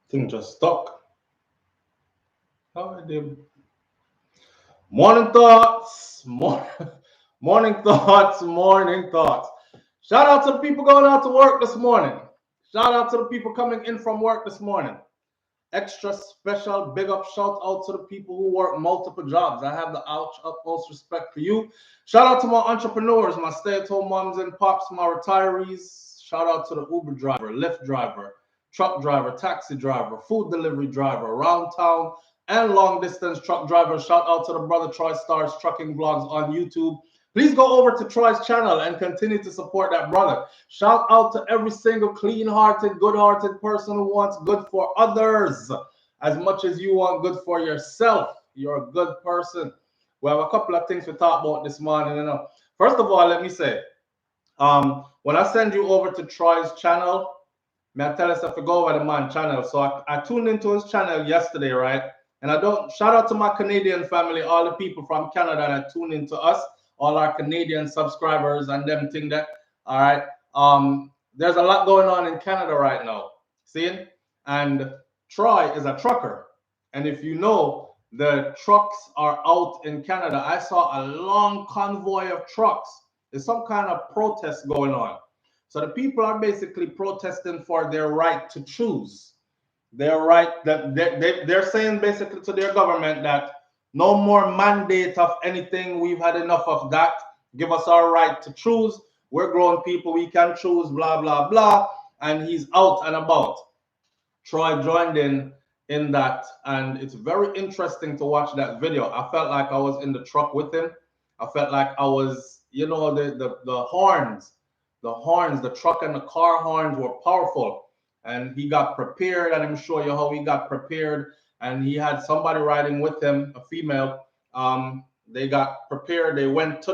Thing just stuck. How I did. Morning thoughts. Morning thoughts. Morning thoughts. Shout out to the people going out to work this morning. Shout out to the people coming in from work this morning. Extra special big up shout out to the people who work multiple jobs. I have the utmost respect for you. Shout out to my entrepreneurs, my stay-at-home moms and pops, my retirees. Shout out to the Uber driver, Lyft driver, truck driver, taxi driver, food delivery driver, around town and long distance truck driver. Shout out to the brother Troy Stars Trucking Vlogs on YouTube. Please go over to Troy's channel and continue to support that brother. Shout out to every single clean-hearted, good-hearted person who wants good for others as much as you want good for yourself. You're a good person. We have a couple of things to talk about this morning. First of all, let me say, when I send you over to Troy's channel, may I tell us if I go over the man channel. So I tuned into his channel yesterday, right? And I don't shout out to my Canadian family, all the people from Canada that tune into us, all our Canadian subscribers and them thing that, all right. There's a lot going on in Canada right now. See? And Troy is a trucker. And if you know, the trucks are out in Canada. I saw a long convoy of trucks. There's some kind of protest going on. So the people are basically protesting for their right to choose. Their right that they're saying basically to their government that no more mandate of anything. We've had enough of that. Give us our right to choose. We're grown people. We can choose, blah, blah, blah. And he's out and about. Troy joined in that. And it's very interesting to watch that video. I felt like I was in the truck with him. I felt like I was, you know, the horns, the truck and the car horns were powerful. And he got prepared, and I'm show you how he got prepared. And he had somebody riding with him, a female. They got prepared. They went to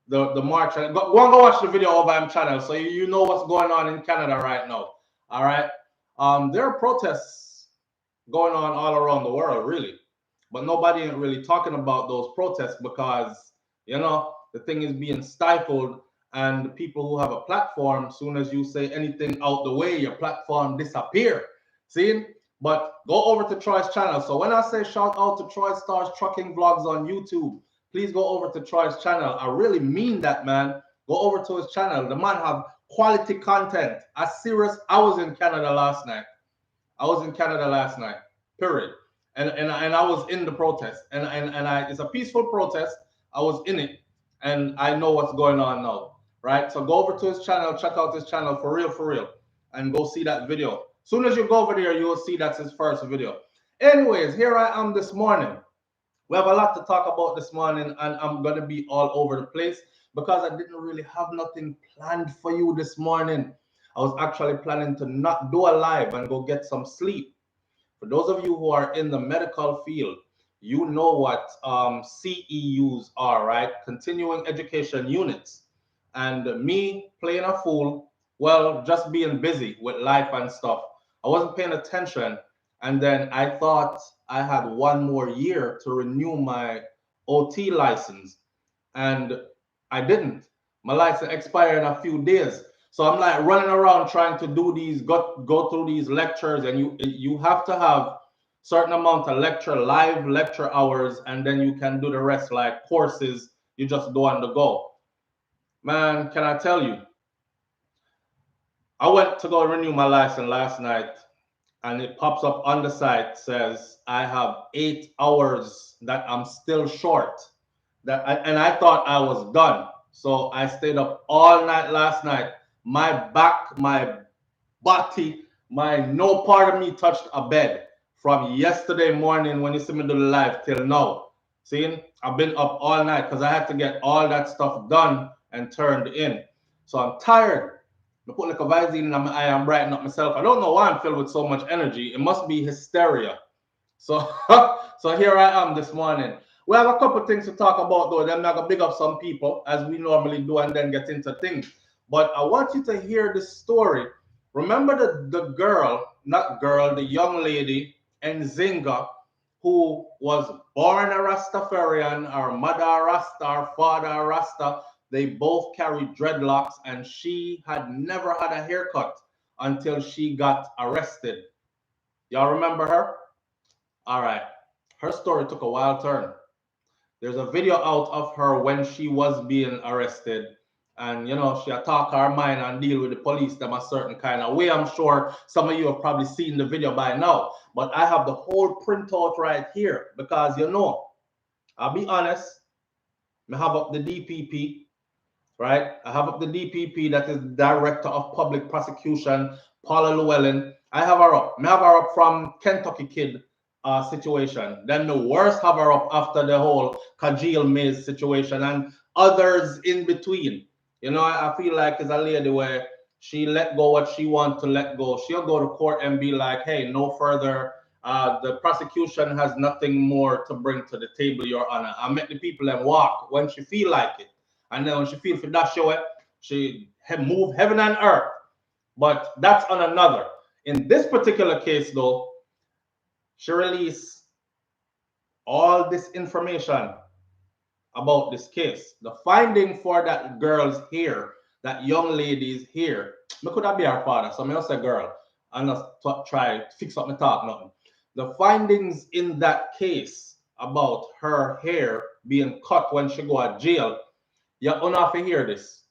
the march. And go and go watch the video over my channel, so you know what's going on in Canada right now. All right. There are protests going on all around the world, really, but nobody ain't really talking about those protests because you know the thing is being stifled. And the people who have a platform, as soon as you say anything out the way, your platform disappear. See? But go over to Troy's channel. So when I say shout out to Troy Stars Trucking Vlogs on YouTube, please go over to Troy's channel. I really mean that, man. Go over to his channel. The man have quality content. I was in Canada last night. Period. And I was in the protest. And it's a peaceful protest. I was in it. And I know what's going on now. Right? So go over to his channel, check out his channel for real, and go see that video. As soon as you go over there, you will see that's his first video. Anyways, here I am this morning. We have a lot to talk about this morning, and I'm going to be all over the place because I didn't really have nothing planned for you this morning. I was actually planning to not do a live and go get some sleep. For those of you who are in the medical field, you know what CEUs are, right? Continuing education units. And me playing a fool, well, just being busy with life and stuff. I wasn't paying attention. And then I thought I had one more year to renew my OT license. And I didn't. My license expired in a few days. So I'm like running around trying to do these, go through these lectures. And you have to have certain amount of live lecture hours. And then you can do the rest like courses. You just go on the go. Man, can I tell you? I went to go renew my license last night, and it pops up on the site, says I have 8 hours that I'm still short. And I thought I was done. So I stayed up all night last night. My back, my body, no part of me touched a bed from yesterday morning when you see me do the live till now. See, I've been up all night because I had to get all that stuff done and turned in. So I'm tired. I put like a Visine in my eye and brighten up myself. I don't know why I'm filled with so much energy. It must be hysteria. So, so here I am this morning. We have a couple things to talk about though. Then I'm gonna big up some people as we normally do and then get into things. But I want you to hear this story. Remember the young lady, Nzinga, who was born a Rastafarian, her mother a Rasta, her father a Rasta. They both carried dreadlocks, and she had never had a haircut until she got arrested. Y'all remember her? All right. Her story took a wild turn. There's a video out of her when she was being arrested. And you know, she attack her mind and deal with the police them a certain kind of way. I'm sure some of you have probably seen the video by now. But I have the whole printout right here because you know, I'll be honest, I have up the DPP, right? I have up the DPP, that is Director of Public Prosecution, Paula Llewellyn. I have her up. I have her up from Kentucky Kid situation. Then the worst have her up after the whole Kajil Mays situation and others in between. You know, I feel like it's a lady where she let go what she want to let go. She'll go to court and be like, hey, no further. The prosecution has nothing more to bring to the table, Your Honor. I make the people and walk when she feel like it. And then when she feel for that show, she move heaven and earth. But that's on another. In this particular case, though, she released all this information about this case. The finding for that girl's hair, that young lady's hair, me could have be her father, so I just say girl. I'm not try to fix up my talk, nothing. The findings in that case about her hair being cut when she go to jail, you don't have to hear this.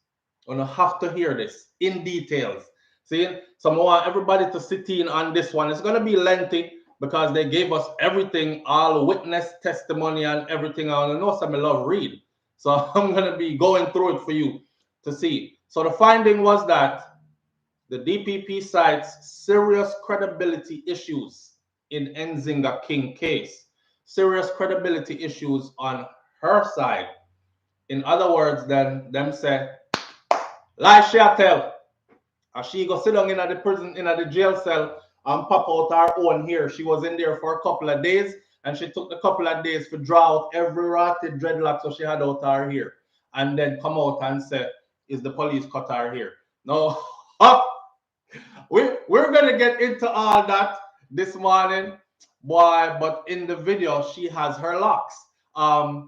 You don't have to hear this in details. See, so I want everybody to sit in on this one. It's going to be lengthy because they gave us everything, all witness testimony and everything. I know some love read. So I'm going to be going through it for you to see. So the finding was that the DPP cites serious credibility issues in Nzinga King case. Serious credibility issues on her side. In other words, then them say, lie she tell. And she go sit down in the prison, in the jail cell, and pop out her own hair. She was in there for a couple of days, and she took the couple of days to draw out every rotted dreadlock so she had out her hair. And then come out and say, is the police cut her hair? No. We're going to get into all that this morning, boy, but in the video, she has her locks. Oshan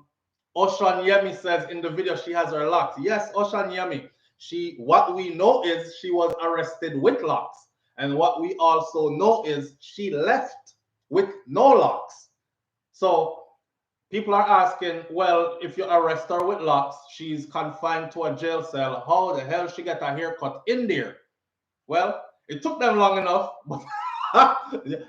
Yemi says in the video she has her locks. Yes, Oshan Yemi. What we know is she was arrested with locks. And what we also know is she left with no locks. So people are asking, well, if you arrest her with locks, she's confined to a jail cell. How the hell she get her haircut in there? Well, it took them long enough.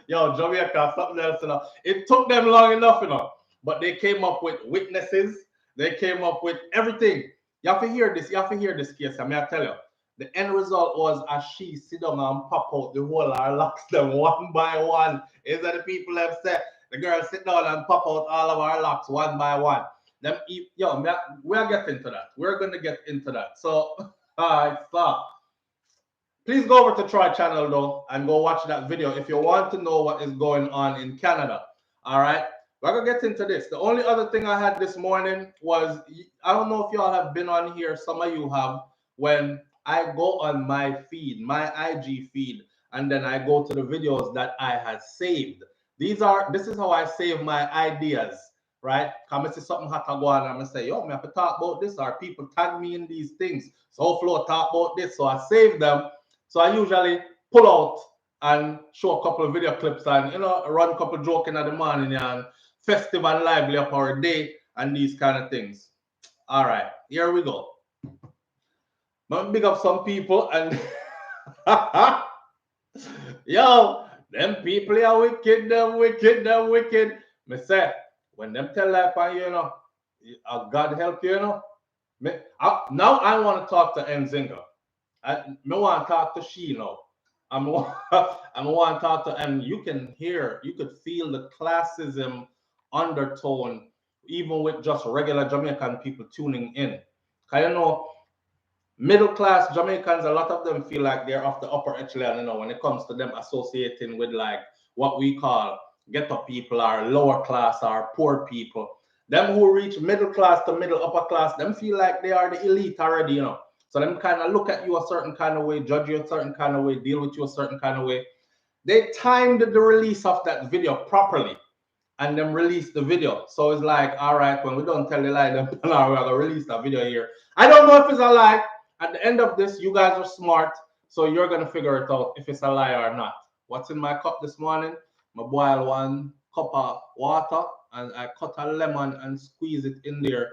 Yo, Jamaica, something else, you know. It took them long enough, you know. But they came up with witnesses. They came up with everything. You have to hear this. You have to hear this case. I mean, I tell you, the end result was as she sit down and pop out the whole her locks them one by one. Is that the people have said? The girl sit down and pop out all of our locks one by one. Them, yo, we're getting to that. We're going to get into that. So, stop. Please go over to Troy channel though and go watch that video if you want to know what is going on in Canada. All right. We're going to get into this. The only other thing I had this morning was, I don't know if y'all have been on here. Some of you have. When I go on my feed, my IG feed, and then I go to the videos that I have saved. This is how I save my ideas, right? Come and see something hot to go on and I'm going to say, yo, I have to talk about this, or people tag me in these things. SouFLo talk about this. So I save them. So I usually pull out and show a couple of video clips and, you know, run a couple of jokes in the morning and festive and lively up our day and these kind of things. All right, here we go. I'm big up some people and yo, them people are wicked, them wicked, them wicked. Me say, when them tell life on you, you know, God help you, you know. Now I want to talk to Nzinga. I want to talk to she now. I want to talk to, and you can hear, you could feel the classism undertone, even with just regular Jamaican people tuning in. Cause you know, middle class Jamaicans, a lot of them feel like they're off the upper echelon, you know, when it comes to them associating with like what we call ghetto people or lower class or poor people. Them who reach middle class to middle upper class, them feel like they are the elite already, you know. So them kind of look at you a certain kind of way, judge you a certain kind of way, deal with you a certain kind of way. They timed the release of that video properly and then release the video. So it's like, all right, when we don't tell the lie, then we're going to release that video here. I don't know if it's a lie. At the end of this, you guys are smart, so you're going to figure it out if it's a lie or not. What's in my cup this morning? I boil 1 cup of water and I cut a lemon and squeeze it in there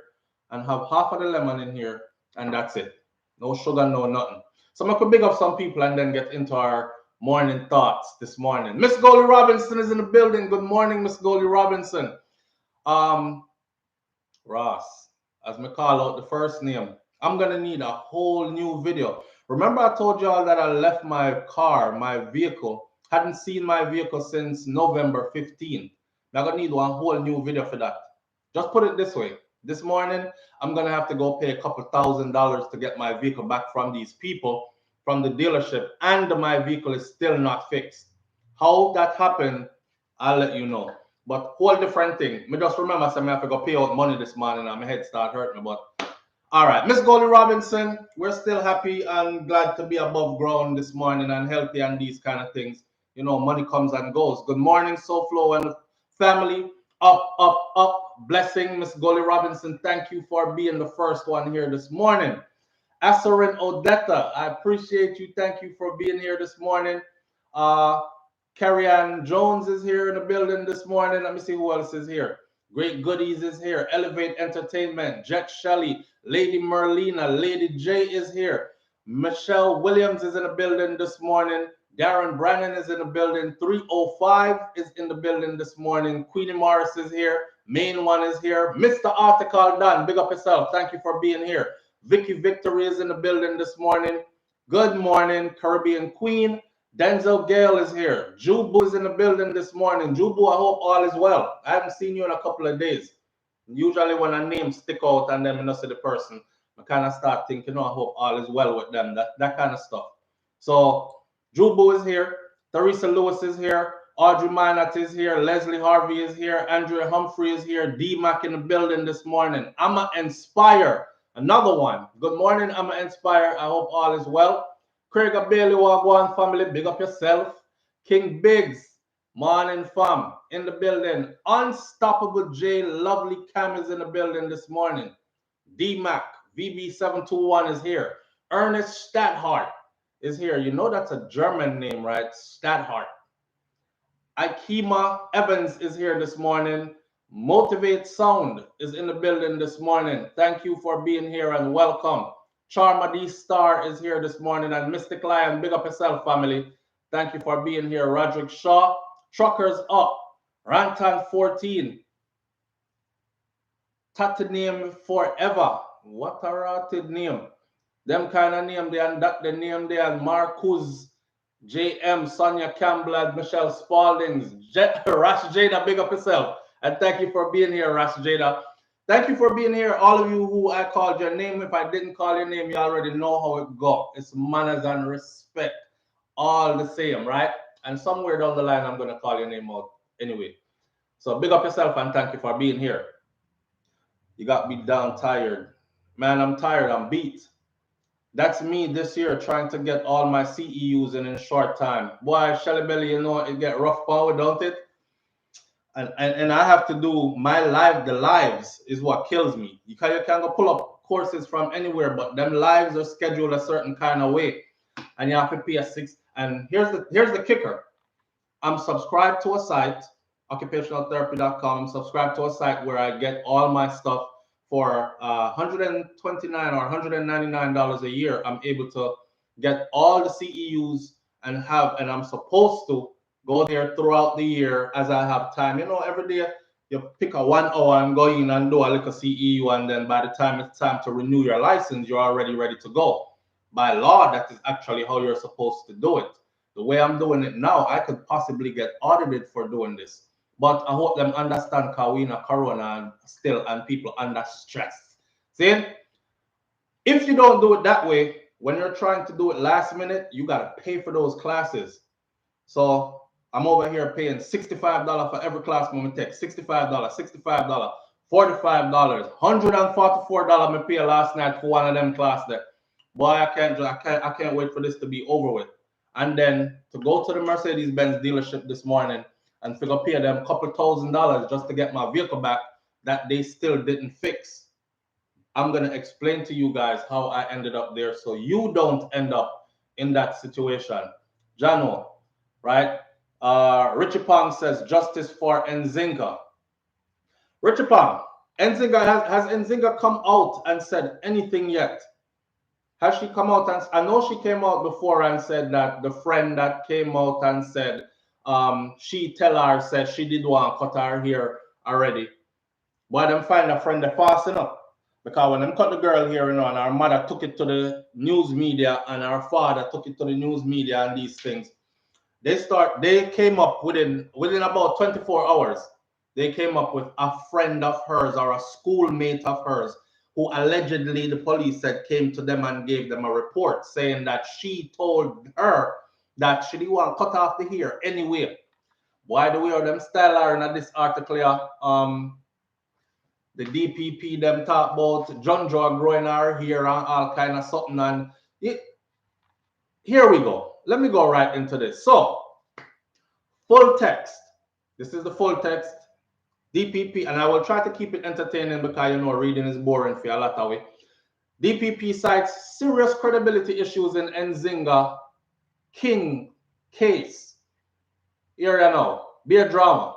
and have half of the lemon in here, and that's it. No sugar, no nothing. So I could big up some people and then get into our morning thoughts this morning. Miss Goldie Robinson is in the building. Good morning, Miss Goldie Robinson. Ross, as me call out the first name, I'm gonna need a whole new video. Remember I told y'all that I left my car, my vehicle, hadn't seen my vehicle since November 15th. I'm gonna need one whole new video for that. Just put it this way. This morning, I'm gonna have to go pay a couple $1,000s to get my vehicle back from these people from the dealership, and my vehicle is still not fixed. How that happened, I'll let you know. But whole different thing. Me just remember I have to go pay out money this morning and my head start hurting me. But all right, Miss Goldie Robinson, we're still happy and glad to be above ground this morning and healthy and these kind of things. You know, money comes and goes. Good morning, SouFlo and family. Up, up, up. Blessing, Miss Goldie Robinson. Thank you for being the first one here this morning. Asserin Odetta, I appreciate you. Thank you for being here this morning. Carrie Ann Jones is here in the building this morning. Let me see who else is here. Great Goodies is here. Elevate Entertainment. Jet Shelley. Lady Merlina. Lady J is here. Michelle Williams is in the building this morning. Darren Brannon is in the building. 305 is in the building this morning. Queenie Morris is here. Main one is here. Mr. Article Dan, big up yourself. Thank you for being here. Vicky Victory is in the building this morning. Good morning, Caribbean Queen. Denzel Gale is here. Jubu is in the building this morning. Jubu, I hope all is well. I haven't seen you in a couple of days. Usually when a name stick out and then I not see the person, I kind of start thinking, I hope all is well with them. That kind of stuff. So Jubu is here. Teresa Lewis is here. Audrey Minot is here. Leslie Harvey is here. Andrea Humphrey is here. D-Mac in the building this morning. I'ma Inspire. Another one. Good morning, I'ma Inspire. I hope all is well. Craig Bailey, Wagwan family, big up yourself. King Biggs, morning fam, in the building. Unstoppable J, lovely Cam is in the building this morning. D-Mac, VB721 is here. Ernest Stadhart is here. You know that's a German name, right? Stadhart. Ikema Evans is here this morning. Motivate Sound is in the building this morning. Thank you for being here and welcome. Charma D Star is here this morning, and Mystic Lion, big up yourself, family. Thank you for being here. Roderick Shaw, Truckers Up, Rantan 14, Tataname Forever. What a rotted name. Them kind of name they and that the name they and Marcus, JM, Sonia Campbell, Michelle Spaldings, Rash Jada, big up yourself. And thank you for being here, Rash Jada. Thank you for being here, all of you who I called your name. If I didn't call your name, you already know how it goes. It's manners and respect, all the same, right? And somewhere down the line, I'm going to call your name out anyway. So big up yourself and thank you for being here. You got me down tired. Man, I'm tired. I'm beat. That's me this year trying to get all my CEUs in a short time. Boy, Shelly Belly, you know, it get rough power, don't it? And I have to do my live. The lives is what kills me. You can't go pull up courses from anywhere, but them lives are scheduled a certain kind of way, and you have to pay a $6. And here's the kicker: I'm subscribed to a site, occupationaltherapy.com. I'm subscribed to a site where I get all my stuff for $129 or $199 a year. I'm able to get all the CEUs and I'm supposed to go there throughout the year as I have time. You know, every day you pick a 1 hour and go in and do a little CEU, and then by the time it's time to renew your license, you're already ready to go. By law, that is actually how you're supposed to do it. The way I'm doing it now, I could possibly get audited for doing this. But I hope them understand Kawina, Corona, and people under stress. See? If you don't do it that way, when you're trying to do it last minute, you got to pay for those classes. So I'm over here paying $65 for every class I'm going to take. $65, $65, $45, $144 I pay last night for one of them classes there. Boy, I can't wait for this to be over with. And then to go to the Mercedes-Benz dealership this morning and figure pay them a couple $1,000 just to get my vehicle back that they still didn't fix. I'm going to explain to you guys how I ended up there so you don't end up in that situation. Jano, right? Richie Pong says justice for Nzinga. Richie Pong, Nzinga has Nzinga come out and said anything yet? Has she come out and I know she came out before and said that the friend that came out and said she tell her said she did want to cut her hair already. But them find a friend that fast enough. Because when them cut the girl here, and her mother took it to the news media and her father took it to the news media and these things, they came up within about 24 hours. They came up with a friend of hers or a schoolmate of hers who allegedly the police said came to them and gave them a report saying that she told her that she didn't want to cut off the hair anyway. Why do we have them style her in this article here? The DPP them talk about John Joe growing her hair and all kind of something. And here we go. Let me go right into this. So, full text. This is the full text. DPP, and I will try to keep it entertaining because reading is boring for a lot of it. DPP cites serious credibility issues in Nzinga King case. Here you know, be a drama.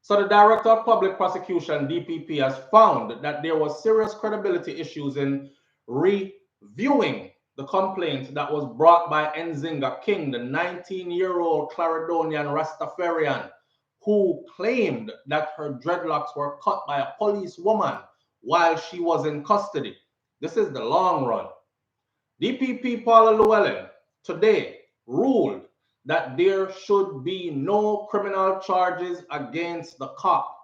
So the Director of Public Prosecution, DPP, has found that there was serious credibility issues in reviewing the complaint that was brought by Nzinga King, the 19-year-old Caledonian Rastafarian, who claimed that her dreadlocks were cut by a police woman while she was in custody. This is the long run. DPP Paula Llewellyn today ruled that there should be no criminal charges against the cop.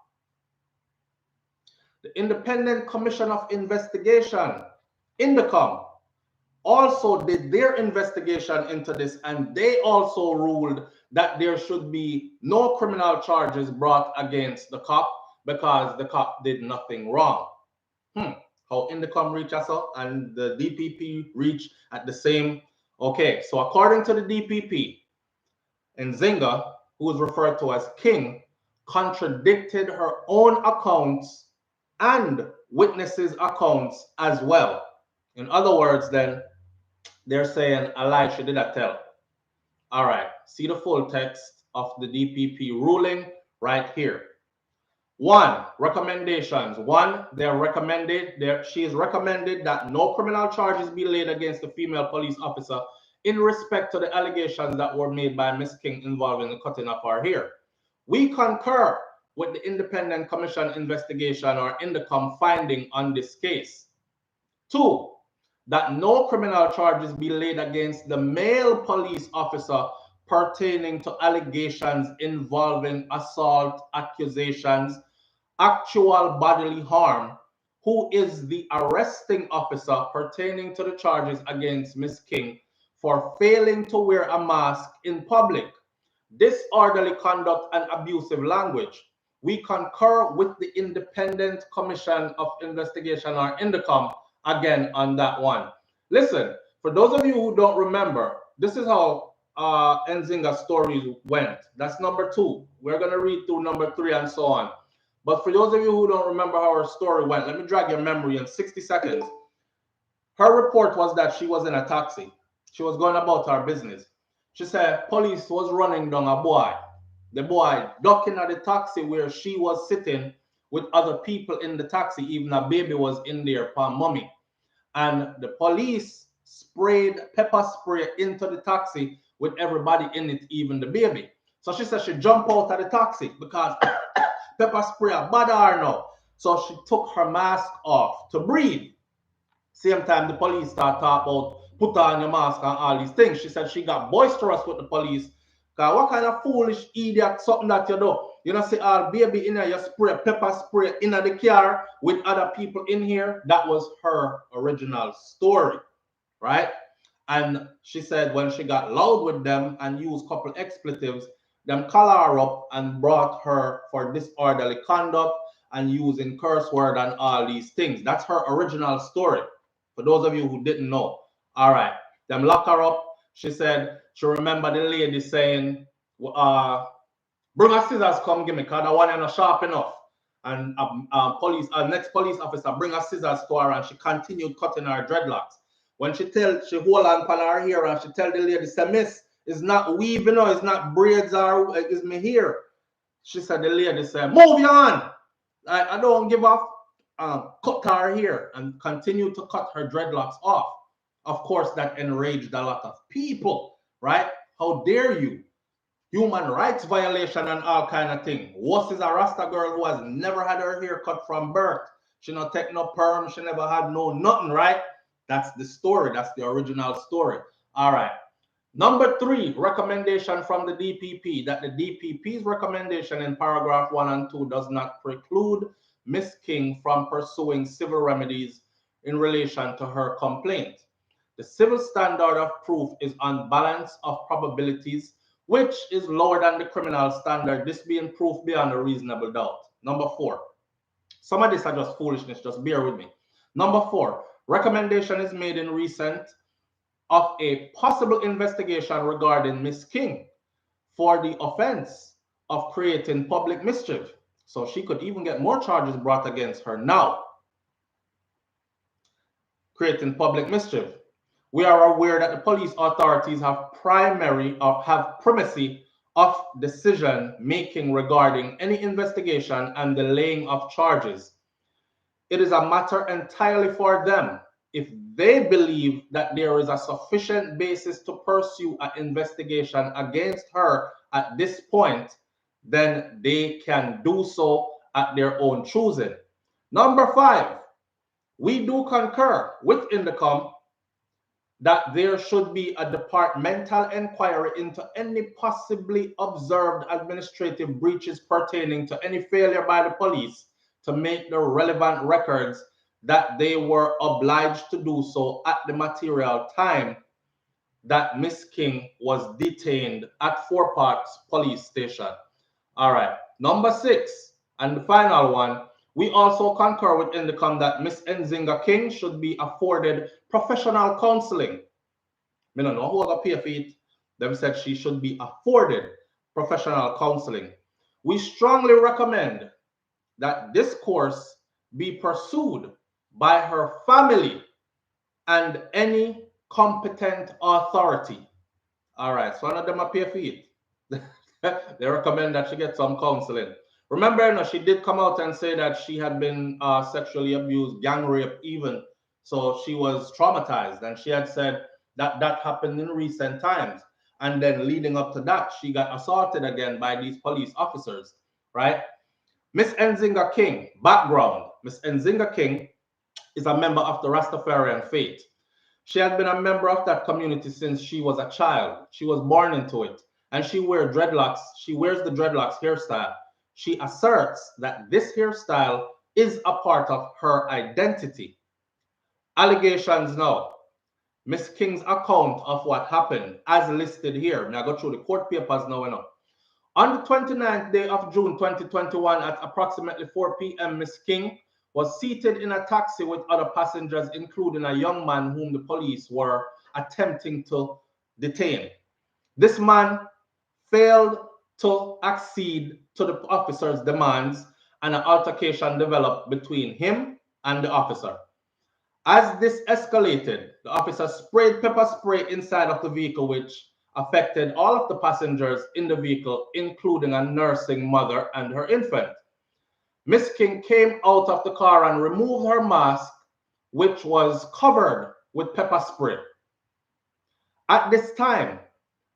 The Independent Commission of Investigation, INDECOM, also did their investigation into this, and they also ruled that there should be no criminal charges brought against the cop because the cop did nothing wrong. How INDECOM reach us out and the DPP reach at the same. Okay, so according to the DPP, Nzinga, who is referred to as King, contradicted her own accounts and witnesses' accounts as well. In other words, then, they're saying a lie she did not tell. All right, see the full text of the DPP ruling right here. One, recommendations. One, she is recommended that no criminal charges be laid against the female police officer in respect to the allegations that were made by Ms. King involving the cutting of her hair. We concur with the Independent Commission investigation or INDECOM finding on this case. Two, that no criminal charges be laid against the male police officer pertaining to allegations involving assault, accusations, actual bodily harm, who is the arresting officer pertaining to the charges against Ms. King for failing to wear a mask in public, disorderly conduct, and abusive language. We concur with the Independent Commission of Investigation or INDECOM again on that one. Listen, for those of you who don't remember, this is how Nzinga's stories went. That's number 2. We're going to read through number 3 and so on. But for those of you who don't remember how her story went, let me drag your memory in 60 seconds. Her report was that she was in a taxi. She was going about her business. She said police was running down a boy. The boy ducking at the taxi where she was sitting with other people in the taxi. Even a baby was in there, for mommy. And the police sprayed pepper spray into the taxi with everybody in it, even the baby. So she said she jumped out of the taxi because pepper spray bother her now. So she took her mask off to breathe. Same time the police start talking about put on your mask and all these things. She said she got boisterous with the police. Cause what kind of foolish idiot something that you do? You know, say all baby in here, you spray pepper spray in the car with other people in here. That was her original story, right? And she said when she got loud with them and used a couple expletives, them call her up and brought her for disorderly conduct and using curse word and all these things. That's her original story. For those of you who didn't know. All right. Them lock her up. She said she remember the lady saying, bring her scissors, come give me, because the one is not sharp enough. And next police officer bring her scissors to her and she continued cutting her dreadlocks. When she hold on to her hair and she tell the lady, say, miss, It's not weave, you know, it's not braids or it's my hair. She said, the lady said, move your on. I don't give up. Cut her hair and continue to cut her dreadlocks off. Of course, that enraged a lot of people, right? How dare you? Human rights violation and all kind of thing. What is a Rasta girl who has never had her hair cut from birth? She not take no perm. She never had no nothing, right? That's the story. That's the original story. All right. Number 3, recommendation from the DPP, that the DPP's recommendation in paragraph 1 and 2 does not preclude Ms. King from pursuing civil remedies in relation to her complaint. The civil standard of proof is on balance of probabilities, which is lower than the criminal standard, this being proof beyond a reasonable doubt. Number 4, some of this are just foolishness, just bear with me. Number 4, recommendation is made in recent of a possible investigation regarding Miss King for the offense of creating public mischief. So she could even get more charges brought against her now. Creating public mischief. We are aware that the police authorities have primacy of decision making regarding any investigation and the laying of charges. It is a matter entirely for them. If they believe that there is a sufficient basis to pursue an investigation against her at this point, then they can do so at their own choosing. Number 5, we do concur with Indicom that there should be a departmental inquiry into any possibly observed administrative breaches pertaining to any failure by the police to make the relevant records that they were obliged to do so at the material time that Miss King was detained at Four Parks Police Station. All right. Number 6, and the final one, we also concur with Indicom that Miss Nzinga King should be afforded professional counseling. I don't know who got pay for it. Them said she should be afforded professional counseling. We strongly recommend that this course be pursued by her family and any competent authority. All right, so none of them are pay for it. They recommend that she get some counseling. Remember, you know, she did come out and say that she had been sexually abused, gang raped even. So she was traumatized, and she had said that that happened in recent times. And then leading up to that, she got assaulted again by these police officers, right? Miss Nzinga King, background. Miss Nzinga King is a member of the Rastafarian faith. She had been a member of that community since she was a child. She was born into it. And she wears dreadlocks. She wears the dreadlocks hairstyle. She asserts that this hairstyle is a part of her identity. Allegations now. Miss King's account of what happened, as listed here. Now I go through the court papers now. On the 29th day of June 2021 at approximately 4 p.m., Miss King was seated in a taxi with other passengers, including a young man whom the police were attempting to detain. This man failed to accede to the officer's demands, and an altercation developed between him and the officer. As this escalated, the officer sprayed pepper spray inside of the vehicle, which affected all of the passengers in the vehicle, including a nursing mother and her infant. Miss King came out of the car and removed her mask, which was covered with pepper spray. At this time,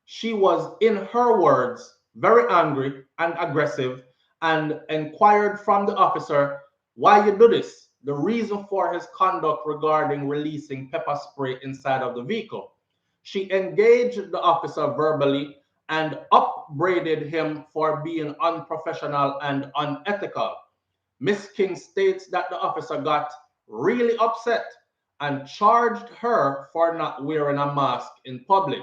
she was, in her words, very angry and aggressive, and inquired from the officer, why you do this? The reason for his conduct regarding releasing pepper spray inside of the vehicle. She engaged the officer verbally and upbraided him for being unprofessional and unethical. Miss King states that the officer got really upset and charged her for not wearing a mask in public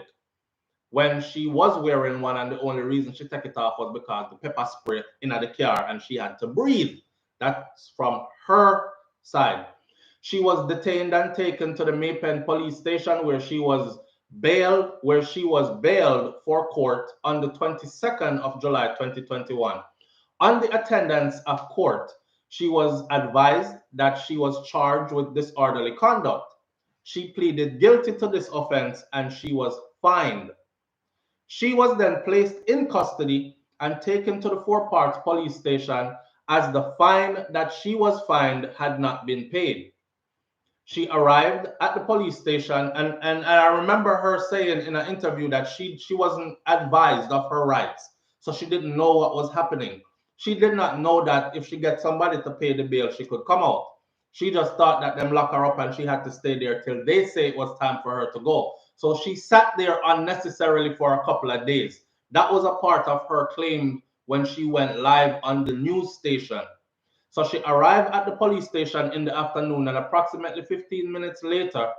when she was wearing one, and the only reason she took it off was because the pepper spray in the car and she had to breathe. That's from her side. She was detained and taken to the Maypen police station where she was bailed for court on the 22nd of July 2021. On the attendance of court, she was advised that she was charged with disorderly conduct. She pleaded guilty to this offense and she was fined. She was then placed in custody and taken to the Four Parts police station as the fine that she was fined had not been paid. She arrived at the police station, and I remember her saying in an interview that she wasn't advised of her rights, so she didn't know what was happening. She did not know that if she gets somebody to pay the bail, she could come out. She just thought that them lock her up and she had to stay there till they say it was time for her to go. So she sat there unnecessarily for a couple of days. That was a part of her claim when she went live on the news station. So she arrived at the police station in the afternoon, and approximately 15 minutes later,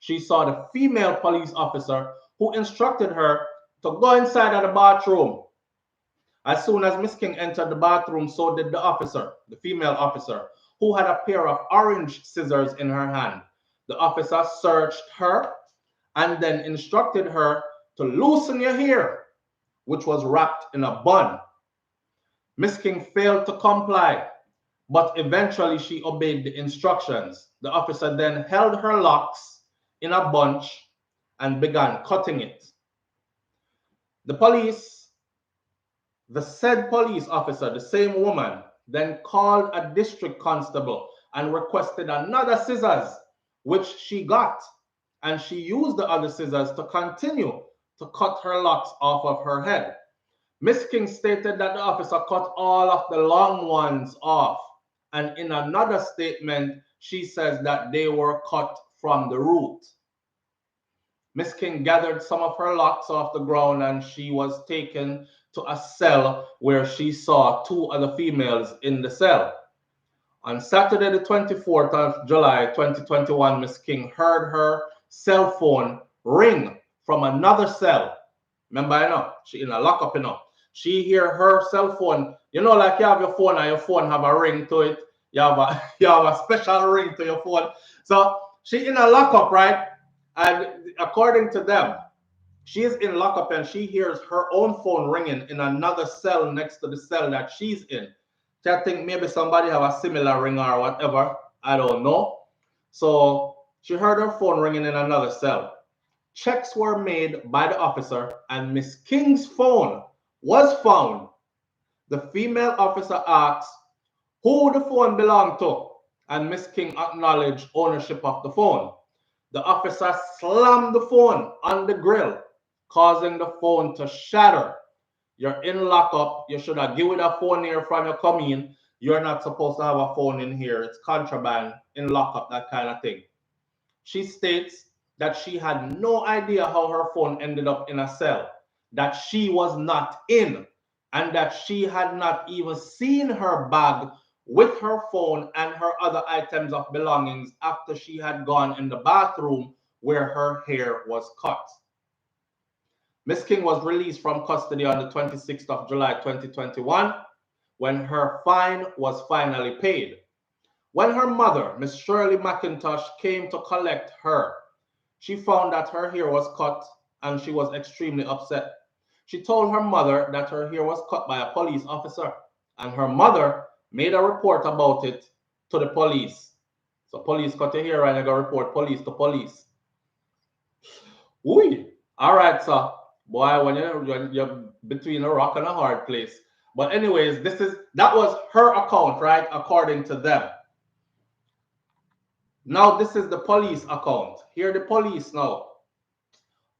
she saw the female police officer who instructed her to go inside of the bathroom. As soon as Miss King entered the bathroom, so did the officer, the female officer, who had a pair of orange scissors in her hand. The officer searched her and then instructed her to loosen your hair, which was wrapped in a bun. Miss King failed to comply, but eventually she obeyed the instructions. The officer then held her locks in a bunch and began cutting it. The said police officer, the same woman, then called a district constable and requested another scissors, which she got, and she used the other scissors to continue to cut her locks off of her head. Miss King stated that the officer cut all of the long ones off, and in another statement, she says that they were cut from the root. Miss King gathered some of her locks off the ground and she was taken to a cell where she saw two other females in the cell. On Saturday, the 24th of July, 2021, Miss King heard her cell phone ring from another cell. Remember, you know, she in a lockup, you know. She hear her cell phone, you know, like you have your phone and your phone have a ring to it. You have a special ring to your phone. So she in a lockup, right? And according to them, she is in lockup and she hears her own phone ringing in another cell next to the cell that she's in. So I think maybe somebody have a similar ring or whatever. I don't know. So she heard her phone ringing in another cell. Checks were made by the officer and Miss King's phone was found. The female officer asked who the phone belonged to, and Miss King acknowledged ownership of the phone. The officer slammed the phone on the grill, causing the phone to shatter. You're in lockup. You should have given a phone here from you come in. You're not supposed to have a phone in here. It's contraband in lockup, that kind of thing. She states that she had no idea how her phone ended up in a cell, that she was not in, and that she had not even seen her bag with her phone and her other items of belongings after she had gone in the bathroom where her hair was cut. Miss King was released from custody on the 26th of July 2021 when her fine was finally paid. When her mother, Miss Shirley McIntosh, came to collect her, she found that her hair was cut and she was extremely upset. She told her mother that her hair was cut by a police officer, and her mother made a report about it to the police. So police cut your hair and you go report police to police. Ooh, all right, sir. Boy, when you're between a rock and a hard place. But anyways, that was her account, right? According to them. Now this is the police account. Here the police now.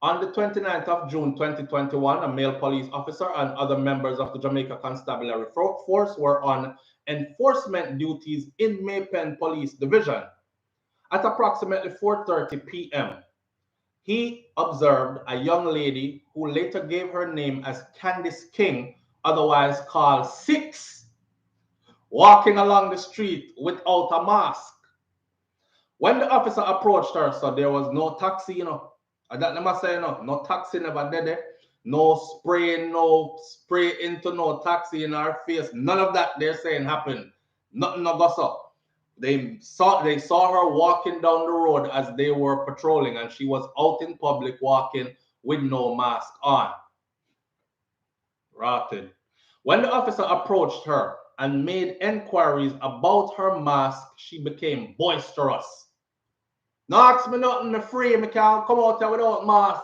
On the 29th of June 2021, a male police officer and other members of the Jamaica Constabulary Force were on enforcement duties in Maypen Police Division. At approximately 4:30 p.m., he observed a young lady who later gave her name as Candice King, otherwise called Six, walking along the street without a mask. When the officer approached her, so there was no taxi, I don't know say, no taxi never did it. No spray into no taxi in our face. None of that they're saying happened. Nothing no goes up. They saw her walking down the road as they were patrolling, and she was out in public walking with no mask on. Rotted. When the officer approached her and made inquiries about her mask, she became boisterous. No ask me nothing, me free, me can't come out here without mask.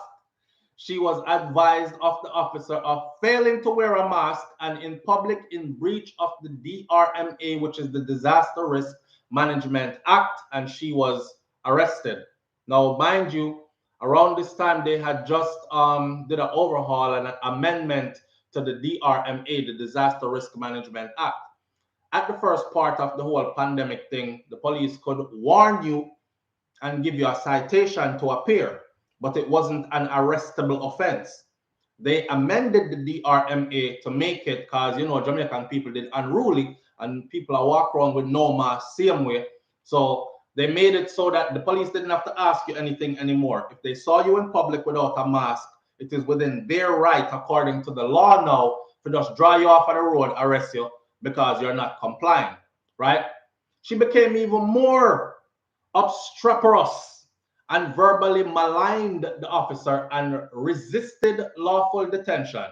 she was advised of the officer of failing to wear a mask and in public in breach of the DRMA, which is the Disaster Risk Management Act, and she was arrested. Now, mind you, around this time they had just did an overhaul and an amendment to the DRMA, the Disaster Risk Management Act. At the first part of the whole pandemic thing, the police could warn you and give you a citation to appear, but it wasn't an arrestable offense. They amended the DRMA to make it, because Jamaican people did unruly and people are walk around with no mask same way. So they made it so that the police didn't have to ask you anything anymore. If they saw you in public without a mask, it is within their right, according to the law now, to just draw you off of the road, arrest you because you're not complying, right? She became even more obstreperous and verbally maligned the officer and resisted lawful detention.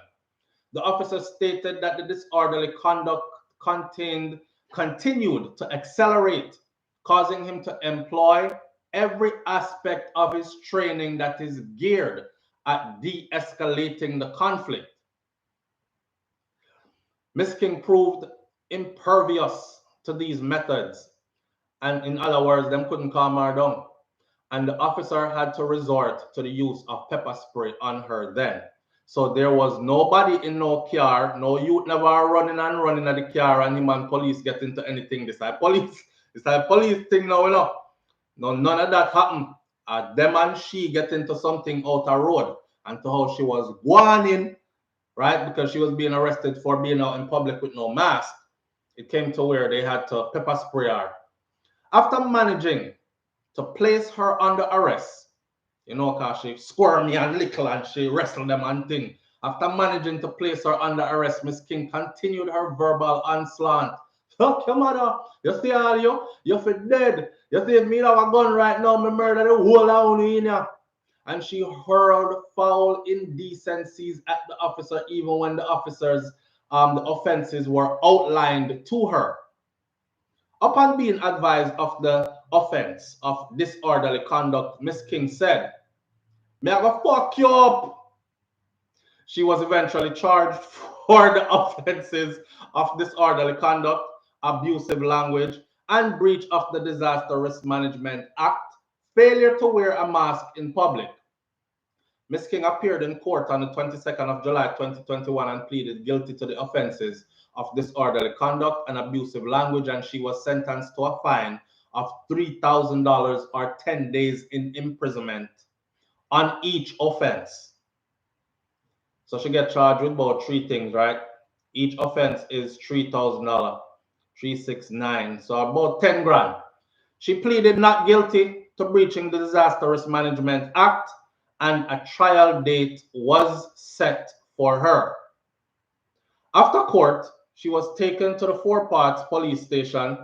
The officer stated that the disorderly conduct continued to accelerate, causing him to employ every aspect of his training that is geared at de-escalating the conflict. Ms. King proved impervious to these methods, and in other words, them couldn't calm her down. And the officer had to resort to the use of pepper spray on her then. So there was nobody in no car, no youth never running at the car, and him and police get into anything. This type police thing now, No, none of that happened. Them and she get into something out a road, and to how she was going, right? Because she was being arrested for being out in public with no mask. It came to where they had to pepper spray her. After managing to place her under arrest, because she squirmy and little and she wrestled them and thing. After managing to place her under arrest, Miss King continued her verbal onslaught. Fuck your mother, you see all you feel dead. You see if me have a gun right now, me murder the whole of you in here. And she hurled foul indecencies at the officer, even when the officers, the offenses were outlined to her. Upon being advised of the offense of disorderly conduct, Miss King said, "Me I go fuck you up." She was eventually charged for the offenses of disorderly conduct, abusive language, and breach of the Disaster Risk Management Act, failure to wear a mask in public. Ms. King appeared in court on the 22nd of July 2021 and pleaded guilty to the offenses of disorderly conduct and abusive language, and she was sentenced to a fine of $3,000 or 10 days in imprisonment on each offense. So she get charged with about 3 things, right? Each offense is $3,000, 369, so about 10 grand. She pleaded not guilty to breaching the Disaster Risk Management Act, and a trial date was set for her. After court, she was taken to the Four Parts police station.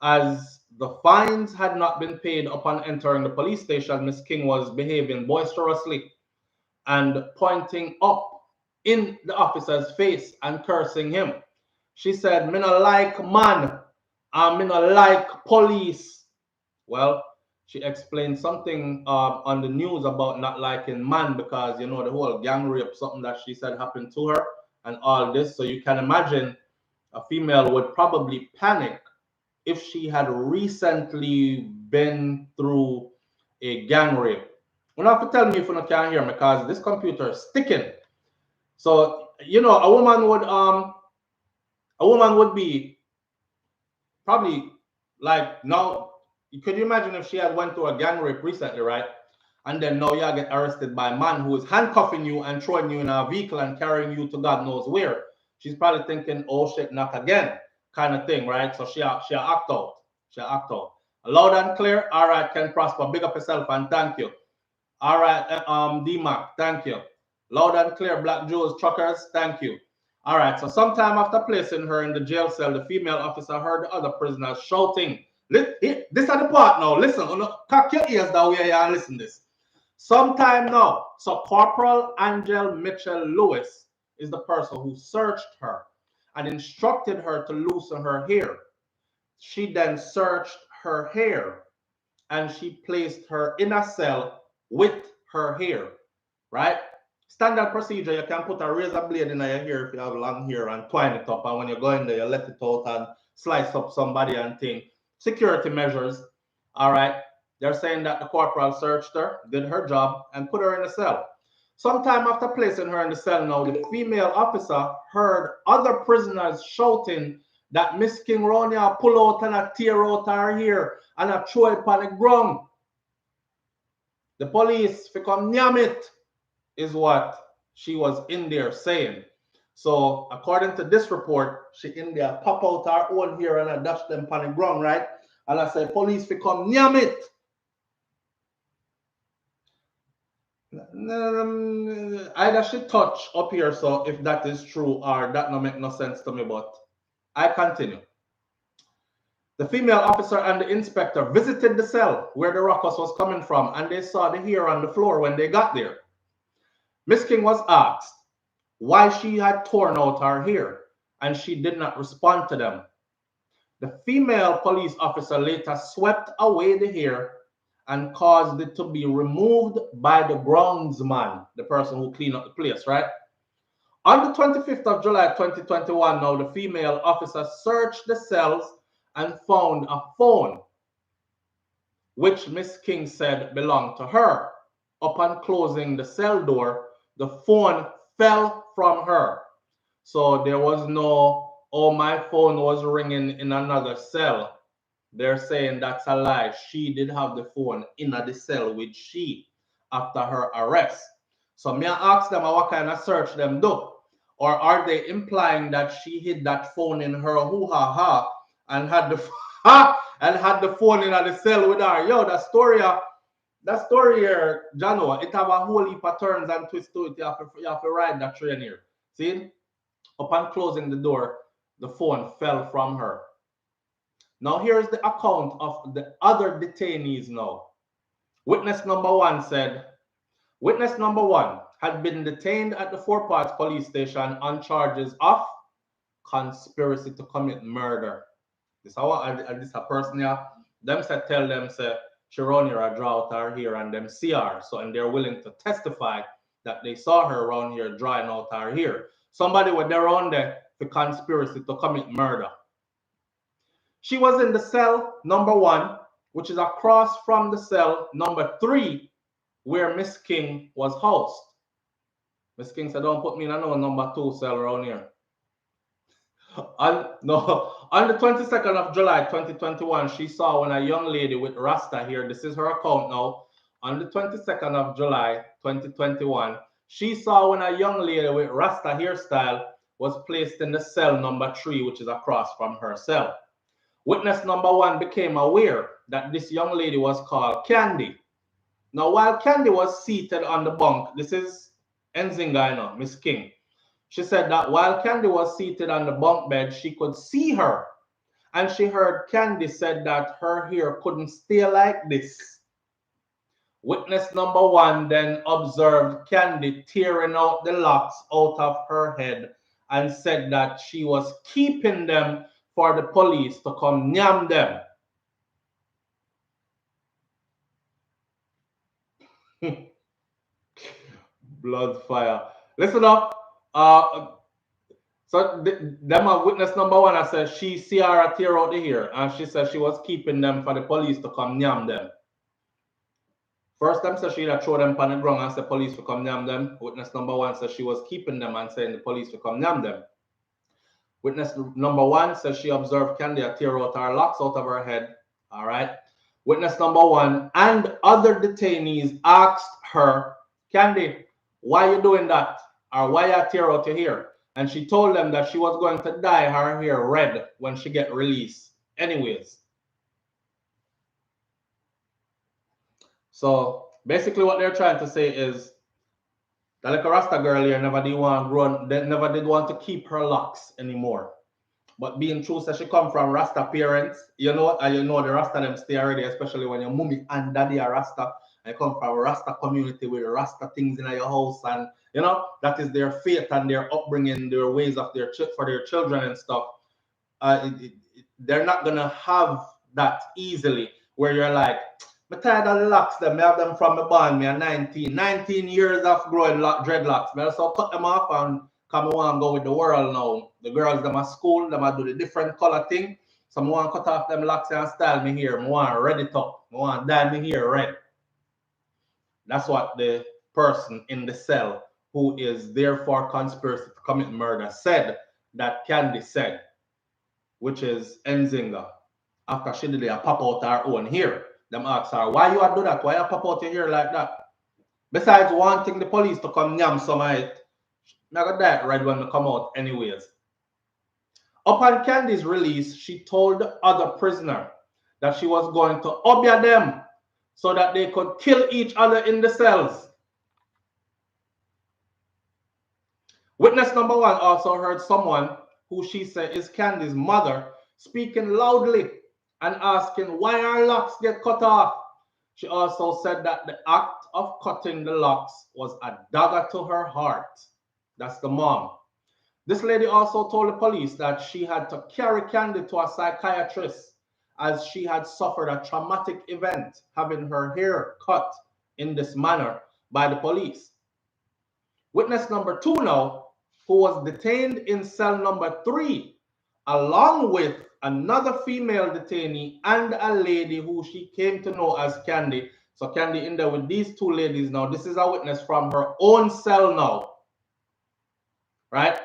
As the fines had not been paid upon entering the police station, Miss King was behaving boisterously and pointing up in the officer's face and cursing him. She said, "Me no like man, and me no like police." Well, she explained something on the news about not liking man because, the whole gang rape, something that she said happened to her and all this. So you can imagine a female would probably panic if she had recently been through a gang rape. You don't have to tell me if you can't hear me because this computer is sticking. So, a woman would be probably like now. Could you imagine if she had went through a gang rape recently, right? And then now you get arrested by a man who is handcuffing you and throwing you in a vehicle and carrying you to God knows where. She's probably thinking, "Oh shit, not again," kind of thing, right? So she act out. Loud and clear. All right, Ken Prosper, big up yourself and thank you. All right, DMAC, thank you. Loud and clear, Black Joe's truckers, thank you. All right, so sometime after placing her in the jail cell, the female officer heard the other prisoners shouting. This is the part now. Listen, cock your ears that way and listen this. Sometime now, so Corporal Angel Mitchell Lewis is the person who searched her and instructed her to loosen her hair. She then searched her hair and she placed her in a cell with her hair, right? Standard procedure, you can put a razor blade in your hair if you have long hair and twine it up. And when you go in there, you let it out and slice up somebody and thing. Security measures. All right. They're saying that the corporal searched her, did her job, and put her in a cell. Sometime after placing her in the cell now, the female officer heard other prisoners shouting that Miss King Ronia pull out and a tear out her hair and a throw it on the ground. The police fi come nyam it is what she was in there saying. So according to this report, she in there pop out her own hair and I dash them on the ground, right? And I say police fi come nyam it. Either she touch up here, so if that is true or that no make no sense to me, but I continue. The female officer and the inspector visited the cell where the ruckus was coming from, and they saw the hair on the floor when they got there. Miss King was asked why she had torn out her hair, and she did not respond to them. The female police officer later swept away the hair and caused it to be removed by the groundsman, the person who cleaned up the place, right? On the 25th of July 2021, now the female officer searched the cells and found a phone, which Miss King said belonged to her. Upon closing the cell door, the phone fell from her. So there was no, oh, my phone was ringing in another cell. They're saying that's a lie. She did have the phone in the cell with she after her arrest. So may I ask them what kind of search them do? Or are they implying that she hid that phone in her hoo-ha-ha and had the phone in the cell with her? Yo, that story here, Jano, it have a whole heap of turns and twists to it. You have to ride that train here. See? Upon closing the door, the phone fell from her. Now here's the account of the other detainees now. Witness number one said, witness number one had been detained at the Four Parts police station on charges of conspiracy to commit murder. This is a person here. Them said tell them say Chironia draw out her hair and them see her. So and they're willing to testify that they saw her around here drawing out her hair. Somebody with their own there for conspiracy to commit murder. She was in the cell number one, which is across from the cell number 3, where Miss King was housed. Miss King said, don't put me in a number 2 cell around here. On the 22nd of July, 2021, she saw when a young lady with Rasta here, this is her account now. On the 22nd of July, 2021, she saw when a young lady with Rasta hairstyle was placed in the cell number 3, which is across from her cell. Witness number 1 became aware that this young lady was called Candy. Now, while Candy was seated on the bunk, this is Nzinga, you know, Miss King. She said that while Candy was seated on the bunk bed, she could see her. And she heard Candy said that her hair couldn't stay like this. Witness number 1 then observed Candy tearing out the locks out of her head and said that she was keeping them for the police to come nyam them. Blood fire. Listen up. So them a witness number 1, I said she see her tear out the hair, and she said she was keeping them for the police to come nyam them. First time said she throw them on the ground and said police to come nyam them. Witness number 1 said she was keeping them and saying the police to come nyam them. Witness number 1 says she observed Candy tear out her locks out of her head. All right. Witness number 1 and other detainees asked her, Candy, why you doing that? Or why you tear out your hair? And she told them that she was going to dye her hair red when she get released. Anyways. So basically what they're trying to say is that like a Rasta girl here never did want to keep her locks anymore. But being true, so she come from Rasta parents, you know, and you know the Rasta them stay already, especially when your mommy and daddy are Rasta, and you come from a Rasta community with Rasta things in your house, and you know that is their faith and their upbringing, their ways of for their children and stuff. They're not gonna have that easily, where you're like, I'm tired of the locks them. I have them from the band. Me at 19 years of growing dreadlocks. I also cut them off and come on go with the world now. The girls them at school, them I do the different color thing. So I want cut off them locks and style me here. I want red it up. I want dye me here red. That's what the person in the cell who is there for conspiracy to commit murder said that Candy said, which is Nzinga. After she did a pop out her own hair. Them ask her, why you do that? Why you pop out your hair like that? Besides wanting the police to come yam some of it, I got that right when they come out anyways. Upon Candy's release, she told the other prisoner that she was going to obey them so that they could kill each other in the cells. Witness number 1 also heard someone who she said is Candy's mother speaking loudly and asking why her locks get cut off. She also said that the act of cutting the locks was a dagger to her heart. That's the mom. This lady also told the police that she had to carry Candy to a psychiatrist as she had suffered a traumatic event, having her hair cut in this manner by the police. Witness number 2 now, who was detained in cell number 3, along with another female detainee and a lady who she came to know as Candy. So Candy in there with these 2 ladies now. This is a witness from her own cell now. Right?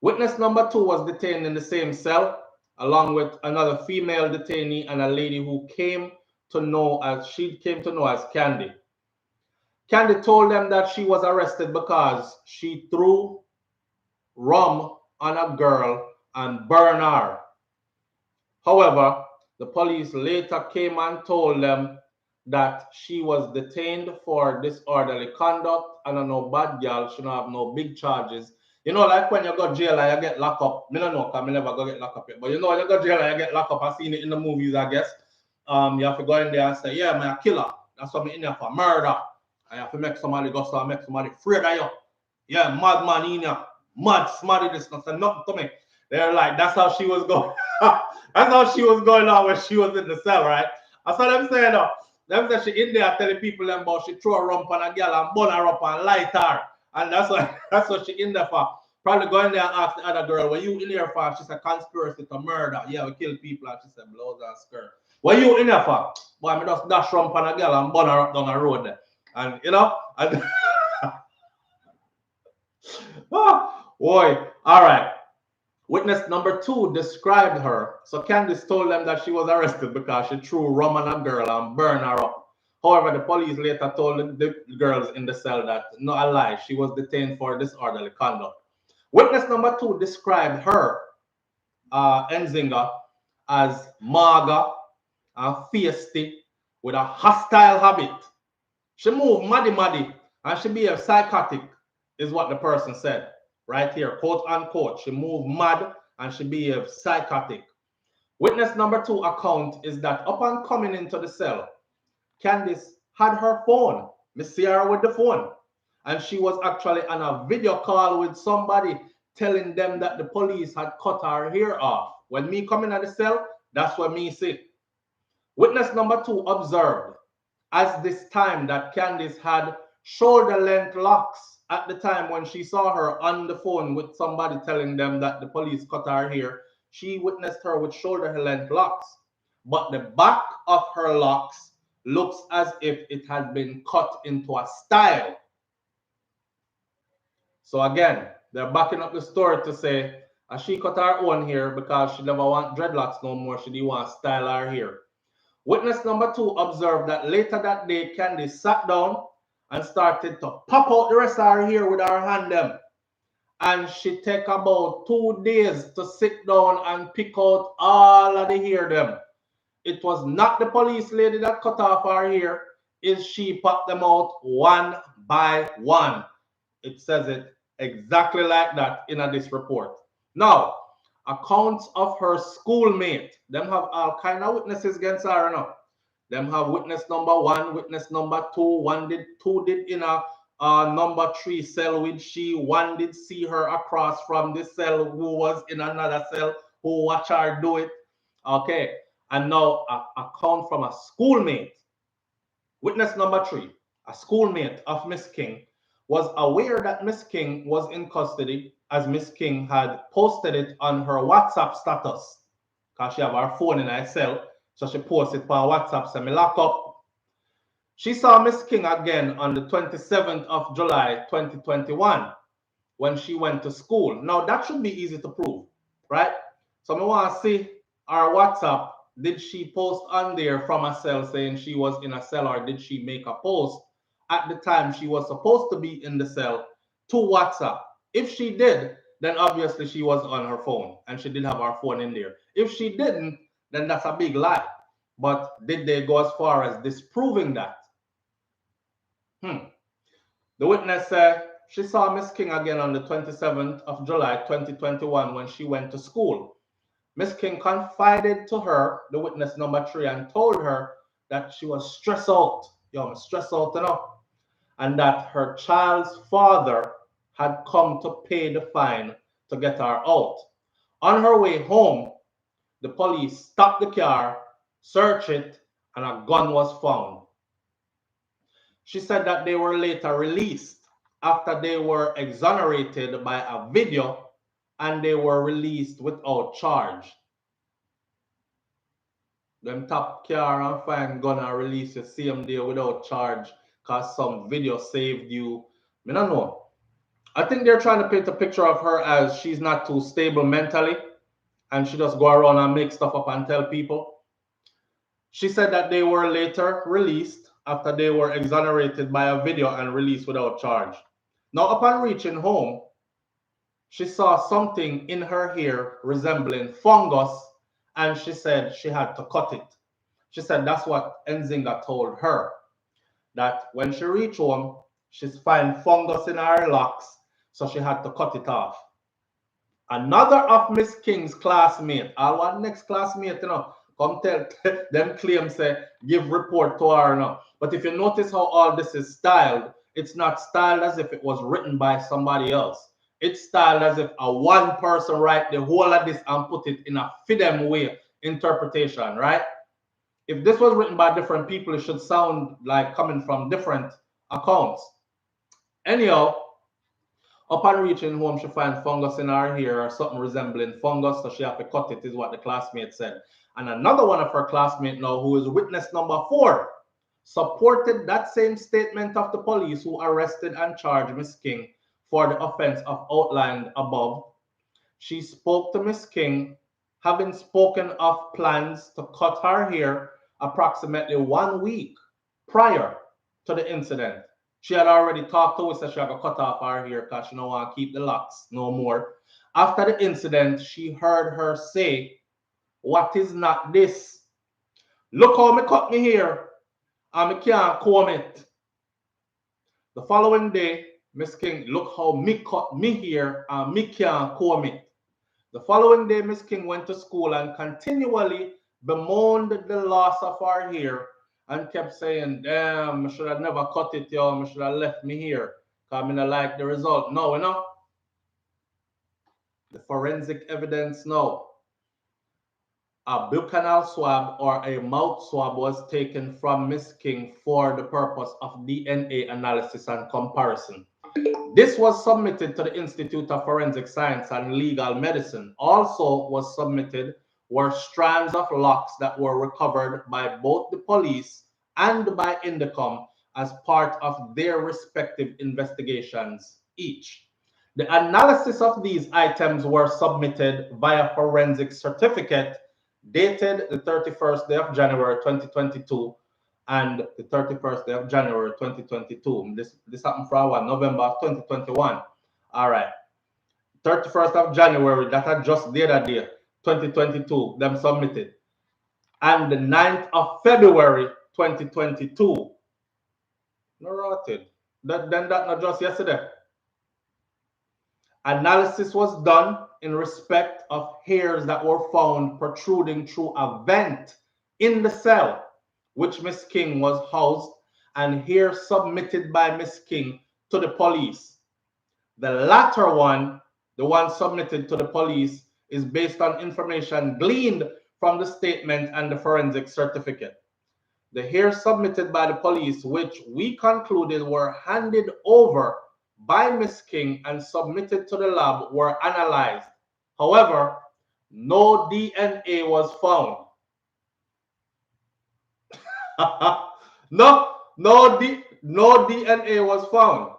Witness number 2 was detained in the same cell, along with another female detainee and a lady who came to know as Candy. Candy told them that she was arrested because she threw rum on a girl and burned her. However, the police later came and told them that she was detained for disorderly conduct and a no bad girl. She don't have no big charges. You know, like when you go to jail and you get locked up. I don't know because I never go get locked up yet. But you know, when you go to jail and you get locked up, I've seen it in the movies, I guess. You have to go in there and say, yeah, I'm a killer. That's what I'm in here for, murder. I have to make somebody go so I make somebody afraid of you. Yeah, madman in here. Mad, smarty, this, nothing to me. They're like, that's how she was going. That's how she was going on when she was in the cell, right? I saw them saying, them say she in there telling people them about she throw a rump on a girl and burn her up and light her. And that's what she in there for. Probably going there and ask the other girl, what you in here for? She said, conspiracy to murder. Yeah, we kill people. And she said, blows and skirt. What you in here for? Boy, I just dash rump on a girl and burn her up down the road there. And, you know, and oh, boy, all right. Witness number 2 described her. So Candice told them that she was arrested because she threw rum on a girl and burned her up. However, the police later told the girls in the cell that, no, a lie, she was detained for disorderly conduct. Witness number 2 described her, Nzinga, as maga and feisty with a hostile habit. She moved maddy and she be a psychotic, is what the person said. Right here, quote unquote. She moved mad and she be a psychotic. Witness number 2 account is that upon coming into the cell, Candice had her phone. Me see her with the phone. And she was actually on a video call with somebody telling them that the police had cut her hair off. When me come in at the cell, that's what me see. Witness number 2 observed as this time that Candice had shoulder length locks at the time when she saw her on the phone with somebody telling them that the police cut her hair. She witnessed her with shoulder length locks, but the back of her locks looks as if it had been cut into a style. So again, they're backing up the story to say she cut her own hair because she never want dreadlocks no more. She didn't want to style her hair. Witness number 2 observed that later that day, Candy sat down and started to pop out the rest of her hair with her hand them. And she take about 2 days to sit down and pick out all of the hair them. It was not the police lady that cut off her hair. She popped them out one by one. It says it exactly like that in this report. Now, accounts of her schoolmate. Them have all kind of witnesses against her now. Them have witness number 1, witness number 2. 2 did in a number 3 cell with she. 1 did see her across from this cell who was in another cell who watched her do it. Okay. And now account from a schoolmate. Witness number 3, a schoolmate of Miss King, was aware that Miss King was in custody as Miss King had posted it on her WhatsApp status. Because she have her phone in her cell, so she posted it on WhatsApp, so me lock up. She saw Miss King again on the 27th of July 2021 when she went to school. Now that should be easy to prove, right? So I want to see our WhatsApp. Did she post on there from a cell saying she was in a cell, or did she make a post at the time she was supposed to be in the cell to WhatsApp? If she did, then obviously she was on her phone and she did have her phone in there. If she didn't, then that's a big lie. But did they go as far as disproving that? The witness said she saw Miss King again on the 27th of July 2021 when she went to school. Miss King confided to her, the witness number 3, and told her that she was stressed out. Yo, I'm stressed out enough. And that her child's father had come to pay the fine to get her out. On her way home, the police stopped the car, searched it, and a gun was found. She said that they were later released after they were exonerated by a video, and they were released without charge. Them top car and find gun and release you same day without charge because some video saved you. I don't know. I think they're trying to paint a picture of her as she's not too stable mentally and she just go around and make stuff up and tell people. She said that they were later released after they were exonerated by a video and released without charge. Now, upon reaching home, she saw something in her hair resembling fungus, and she said she had to cut it. She said that's what Nzinga told her, that when she reached home, she's find fungus in her locks, so she had to cut it off. Another of Miss King's classmate, our next classmate, come tell them claim say give report to her now. But if you notice how all this is styled, it's not styled as if it was written by somebody else. It's styled as if a one person write the whole of this and put it in a fit them way interpretation, right? If this was written by different people, it should sound like coming from different accounts. Anyhow, upon reaching home, she finds fungus in her hair or something resembling fungus, so she have to cut it, is what the classmate said. And another one of her classmates now, who is witness number 4, supported that same statement of the police who arrested and charged Miss King for the offense of outlined above. She spoke to Miss King, having spoken of plans to cut her hair approximately 1 week prior to the incident. She had already talked to us that she had to cut off her hair because she don't want to keep the locks no more. After the incident, she heard her say, "What is not this? Look how me cut me hair and me can't comb it." The following day, Miss King, "Look how me cut me hair and me can't comb it." The following day, Miss King went to school and continually bemoaned the loss of her hair and kept saying, "Damn, I should have never cut it, yo. I should have left me here because I don't like the result." No, the forensic evidence now. A buccal swab or a mouth swab was taken from Miss King for the purpose of DNA analysis and comparison. This was submitted to the Institute of Forensic Science and Legal Medicine. Also was submitted were strands of locks that were recovered by both the police and by Indicom as part of their respective investigations each. The analysis of these items were submitted via forensic certificate dated the 31st day of January 2022 and the 31st day of January 2022. This happened for November of 2021. All right. 31st of January, that had just the other day, 2022, them submitted. And the 9th of February 2022. Narrated. That not just yesterday. Analysis was done in respect of hairs that were found protruding through a vent in the cell which Miss King was housed, and hair submitted by Miss King to the police. The latter one, the one submitted to the police, is based on information gleaned from the statement and the forensic certificate. The hair submitted by the police, which we concluded were handed over by Miss King and submitted to the lab, were analyzed. However, no DNA was found. no DNA was found.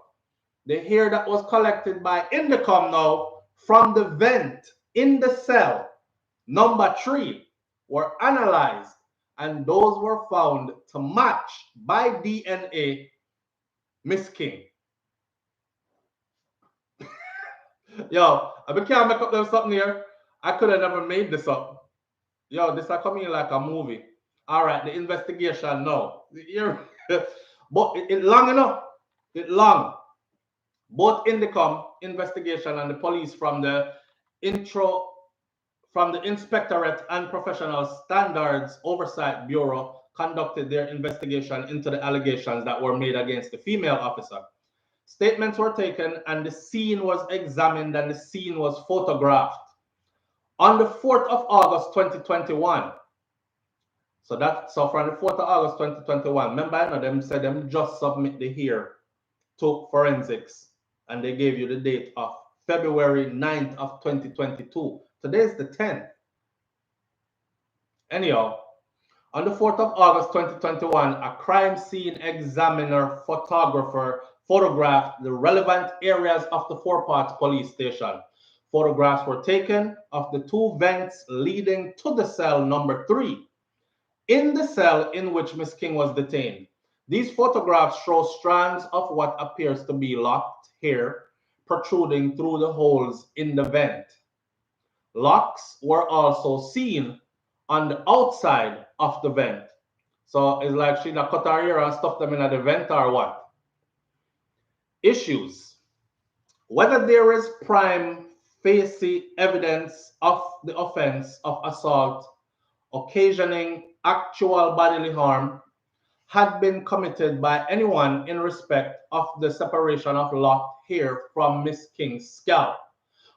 The hair that was collected by Indicom now from the vent in the cell number 3 were analyzed, and those were found to match by DNA Miss King. Yo, I can't make up them something here. I could have never made this up. Yo, this is coming like a movie. All right, the investigation now. But it long enough. It long. Both Indicom investigation and the police from the Inspectorate and Professional Standards Oversight Bureau conducted their investigation into the allegations that were made against the female officer. Statements were taken and the scene was examined and the scene was photographed. On the 4th of August 2021, so from the 4th of August 2021, remember I know them said them just submit the hair to forensics and they gave you the date of February 9th of 2022. Today is the 10th. Anyhow, on the 4th of August 2021, a crime scene examiner photographer photographed the relevant areas of the Four Parts police station. Photographs were taken of the 2 vents leading to the cell number 3, in the cell in which Miss King was detained. These photographs show strands of what appears to be locked hair protruding through the holes in the vent. Locks were also seen on the outside of the vent. So it's like she cut her hair and stuffed them in the vent or what? Issues. Whether there is prime facie evidence of the offense of assault occasioning actual bodily harm had been committed by anyone in respect of the separation of locked hair from Miss King's scalp.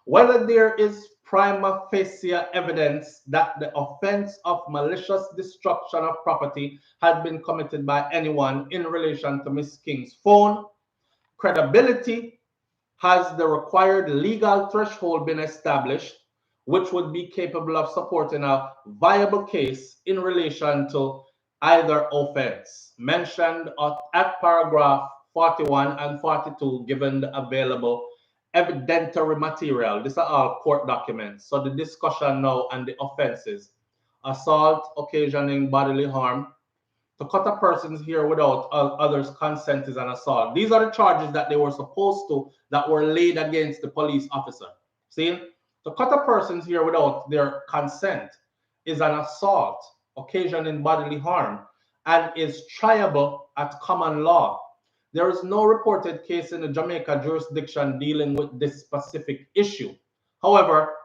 Whether there is prima facie evidence that the offense of malicious destruction of property had been committed by anyone in relation to Miss King's phone. Credibility. Has the required legal threshold been established, which would be capable of supporting a viable case in relation to either offense mentioned at paragraph 41 and 42, given the available evidentiary material. These are all court documents. So the discussion now and the offenses: assault occasioning bodily harm, to cut a person's hair without others' consent is an assault. These are the charges that they were supposed to, that were laid against the police officer. See? To cut a person's hair without their consent is an assault occasioning bodily harm and is triable at common law. There is no reported case in the Jamaica jurisdiction dealing with this specific issue. However,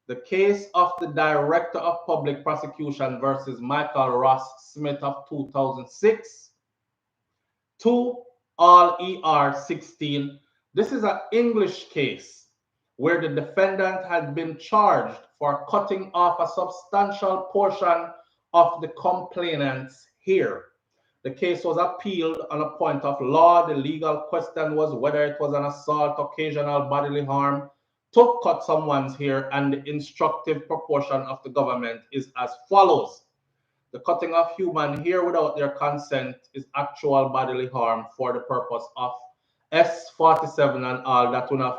the case of the Director of Public Prosecution versus Michael Ross Smith of 2006, 2 all ER 16. This is an English case where the defendant had been charged for cutting off a substantial portion of the complainant's hair. The case was appealed on a point of law. The legal question was whether it was an assault occasional bodily harm to cut someone's hair, and the instructive proportion of the government is as follows. The cutting of human hair without their consent is actual bodily harm for the purpose of S47 and all that will not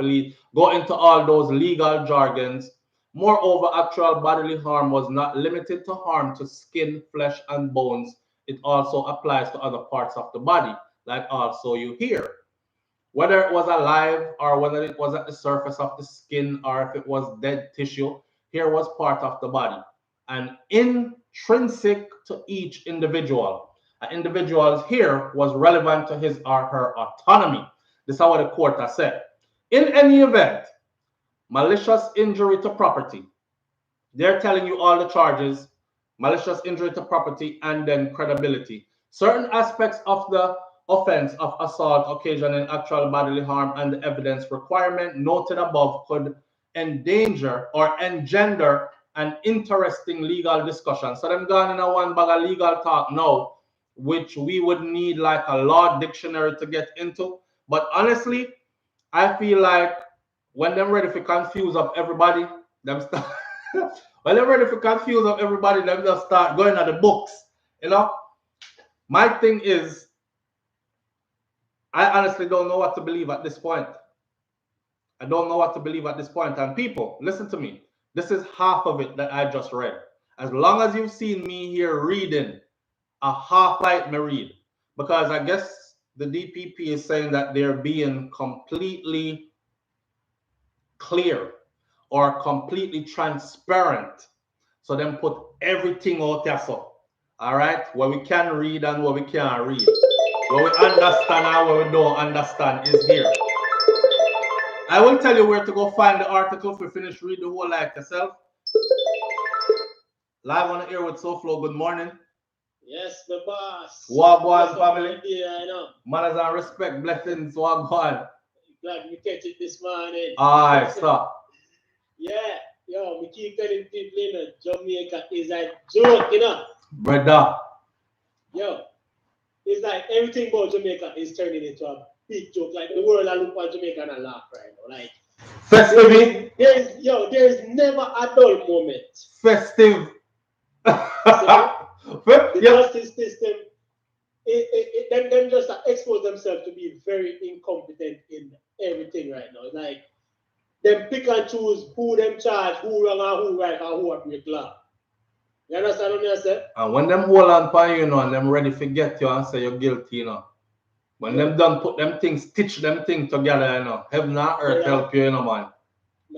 go into all those legal jargons. Moreover, actual bodily harm was not limited to harm to skin, flesh, and bones. It also applies to other parts of the body, like also you hear. Whether it was alive or whether it was at the surface of the skin or if it was dead tissue, hair was part of the body and intrinsic to each individual. An individual's hair was relevant to his or her autonomy. This is what the court has said. In any event, malicious injury to property. They're telling you all the charges: malicious injury to property and then credibility. Certain aspects of the offense of assault occasioning actual bodily harm and the evidence requirement noted above could endanger or engender an interesting legal discussion. So them gone in a one bag of legal talk now. which we would need like a law dictionary to get into. But honestly, I feel like when they're ready to confuse up everybody, them start when they're ready to confuse up everybody, them just start going at the books. You know? My thing is, I honestly don't know what to believe at this point. I don't know what to believe at this point. And people, listen to me. This is half of it that I just read. As long as you've seen me here reading, a half light me read. Because I guess the DPP is saying that they're being completely clear or completely transparent. So then put everything out there. So, all right, what we can read and what we can't read. What we understand and what we don't understand is here. I will tell you where to go find the article if you finish read the whole like yourself. Live on the air with SouFlo. Good morning. Yes, the boss. Wagwan family. I know. Manners and respect, blessings, Wagwan. Glad we catch it this morning. Alright, stop. Yeah, yo, we keep telling people, you know, Jamaica is a joke, you know. Brother. Yo, it's like everything about Jamaica is turning into a big joke. Like the world I look at Jamaica and I laugh right now. Like festive. There's never a dull moment. Festive. The justice system, them just expose themselves to be very incompetent in everything right now. Like them pick and choose who them charge, who wrong and who right and who are break law. You understand what I said? And when them hold on for you, you know, and them ready to get you and say you're guilty, you know. When them done put them things, stitch them things together, you know. Heaven and earth help you, you know, man.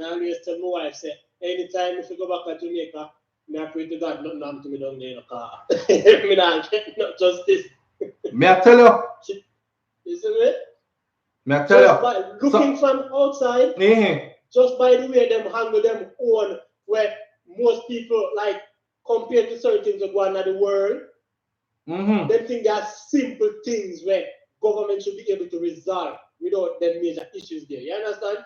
I always tell my wife, say, anytime if you go back to Jamaica, I pray to God nothing happened to me down there in the car. Me not get no justice. May I tell you? Isn't it? May I tell you? By looking from outside, just by the way them handle them own, where most people like compared to certain things that go on in the world, them think they are simple things where government should be able to resolve without them major issues there. You understand?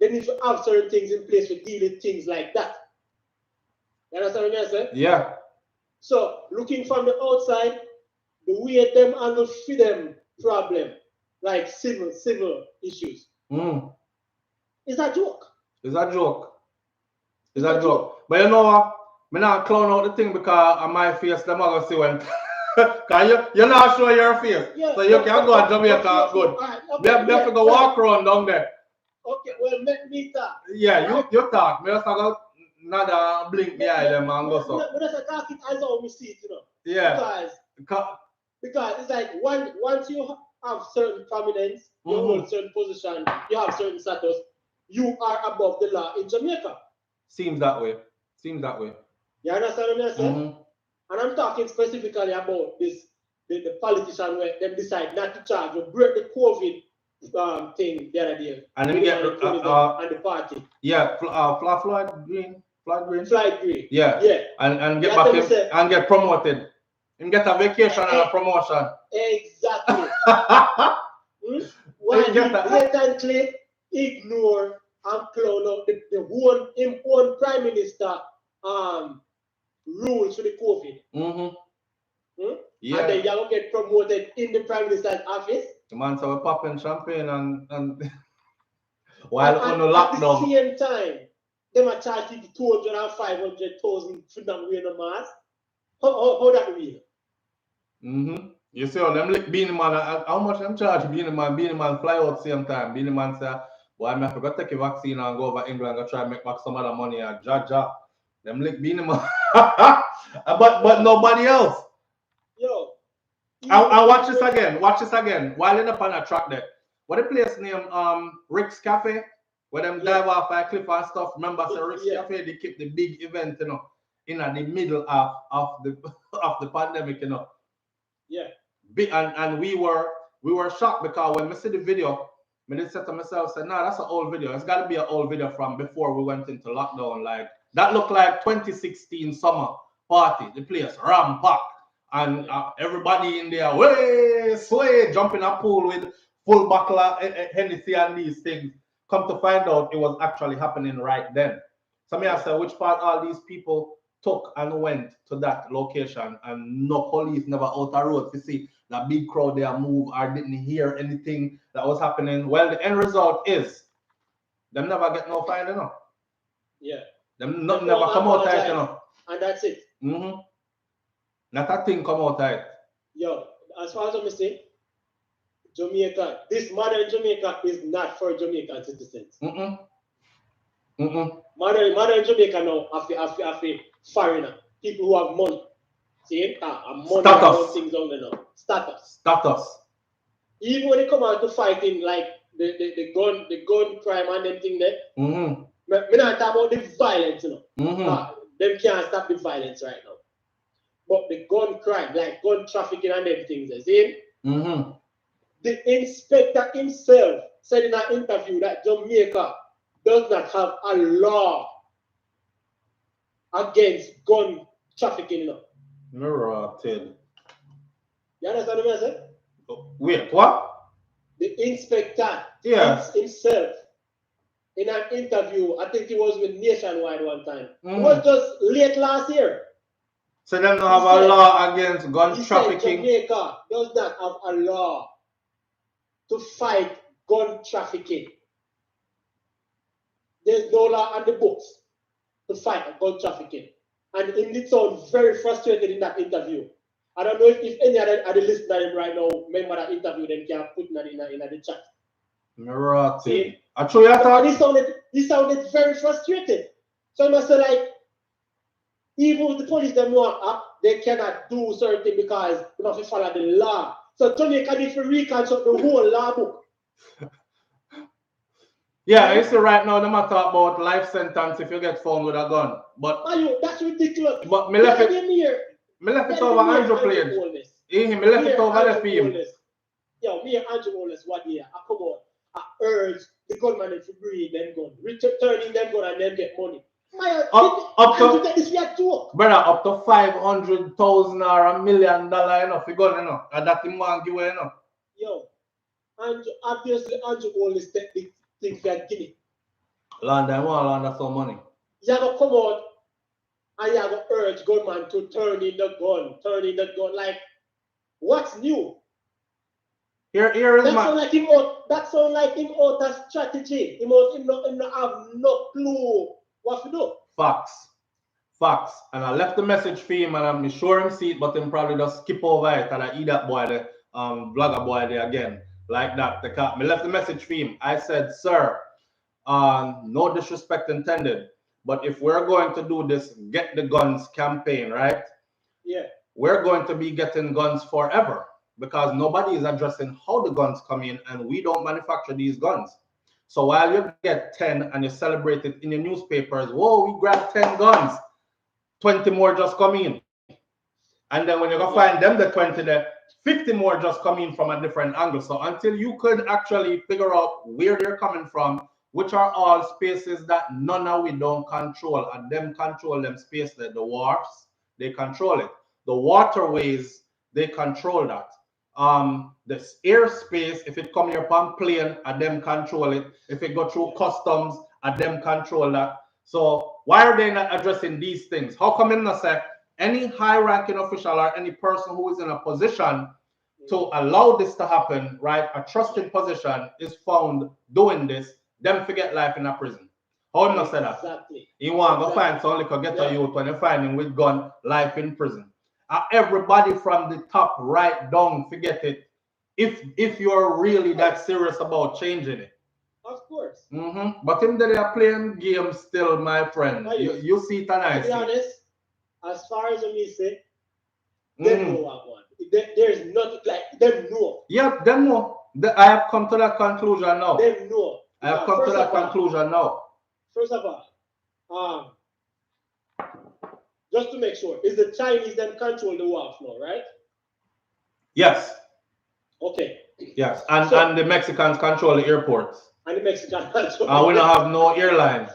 They need to have certain things in place to deal with things like that. You understand what I said? Yeah. So looking from the outside, the way them handle freedom problem, like civil issues, it's a joke. It's a joke. It's a joke. But you know what? I'm not clown out the thing because on my face, them are going to see when. Because you're not sure your face. Yeah, so you can go to Jamaica good. You have to go walk around down there. Okay, well, let me talk. Yeah, you talk. Me just go another blink behind them and go so. But that's a talking as how we see it, you know. Yeah. Because it's like once you have certain prominence, you hold certain position, you have certain status, you are above the law in Jamaica. Seems that way. You understand what I'm saying? And I'm talking specifically about this the politician where them decide not to charge or break the COVID thing the other day. And then we get and the party. Yeah, Floyd Green. Yeah. And get back him and get promoted. And get a vacation and a promotion. Exactly. Why he blatantly ignore and clown out the own prime minister rules for the COVID. Yeah. And then you get promoted in the prime minister's office. The man said we're popping champagne and while on the lockdown. At the same time, they might charge you 200 and 500,000 for them wearing a mask. How that real? You see how them lick Beanie Man, how much them charge Beanie Man? Beanie Man fly out same time. Beanie Man say, boy, I have to go take a vaccine and go over England and go try and make back some of the money and jaja. Them lick Beanie Man. but nobody else. Yo. I watch this again. While in the pan a track there. What the place name Rick's Cafe? Where them dive off a cliff and stuff. Remember Rick's Cafe, they keep the big event, you know, in the middle of the pandemic, you know. Yeah. And we were shocked because when we see the video, I did say to myself, say, nah, that's an old video. It's gotta be an old video from before we went into lockdown. Like that looked like 2016 summer party. The place ram-packed. And everybody in there, sway, jump in a pool with full buckle of Hennessy and these things. Come to find out, it was actually happening right then. So me I said, which part all these people took and went to that location and no police never out the road to see the big crowd there move or didn't hear anything that was happening. Well, the end result is them never get no fine, you know. Yeah. Them nothing never come out of it, you know. And that's it. Not a thing come out of it. Yo, as far as I'm saying, Jamaica, this modern Jamaica is not for Jamaican citizens. Modern Jamaica now have a foreigner, people who have money. See, money status. Things on there now. Status. Even when they come out to fighting like the gun crime and them thing there, me not talk about the violence, you know. Them can't stop the violence right now. But the gun crime, like gun trafficking and them things, you see? The inspector himself said in an interview that Jamaica does not have a law against gun trafficking, you know. Rotten. You understand what I said? Wait, what? The inspector himself in an interview, I think he was with Nationwide one time. It was just late last year. So them don't have a law against gun trafficking? Said Jamaica does not have a law to fight gun trafficking. There's no law on the books to fight gun trafficking. And he did sound very frustrated in that interview. I don't know if any other listeners right now remember that interview, then can put that in the chat. Right. I show you that. He sounded very frustrated. So I must say, like, even if the police them want up, they cannot do certain things because you have to follow the law. So Jamaica need to reconstruct the whole law book. Yeah, you see right now, they might talk about life sentence if you get found with a gun. But that's ridiculous. But me left it over Andrew played. Me left it over the film. Yo, me and Andrew Wallace one year, I come out, I urge the gunman to bring them gun, returning them gun and then get money. Up to get this joke. Brother, up to 500,000 or $1 million, you know, for gun, you know, and that him want give away, you know. Yo, obviously Andrew Wallace take the thing for Guinea. Land, I want to launder some money. You have to come out and you have to urge gunman to turn in the gun. Like, what's new? Here is that sound like him out a strategy. Him not have no clue what to do. Facts. And I left the message for him and I'm sure him see it, but him probably just skip over it and I eat that boy the blogger boy there again. Like that. I left the message for him. I said, sir, no disrespect intended, but if we're going to do this Get the Guns campaign, right? Yeah. We're going to be getting guns forever because nobody is addressing how the guns come in and we don't manufacture these guns. So while you get 10 and you celebrate it in your newspapers, whoa, we grabbed 10 guns, 20 more just come in. And then when you go find them, the 20 there, 50 more just come in from a different angle. So until you could actually figure out where they're coming from, which are all spaces that none of we don't control, and them control them space there. The wharfs, they control it. The waterways, they control that. The airspace, if it come here from plane, and them control it. If it go through customs, and them control that. So why are they not addressing these things? How come in the say any high-ranking official or any person who is in a position to allow this to happen, right? A trusted position is found doing this, them forget life in a prison. How him not say that? Exactly. You want to go find someone like get a youth when you find him with gun, life in prison. Everybody from the top right down, forget it. If you're really that serious about changing it. Of course. But him they are playing games still, my friend. You see it and I see. To be honest, as far as me say, they know what one. There's nothing like them know. Yeah, them know. I have come to that conclusion now. Them know. I have come to that conclusion now. First of all, just to make sure, is the Chinese them control the wharf now, right? Yes. Okay. Yes, and the Mexicans control the airports. And the Mexicans control. We don't have no airline.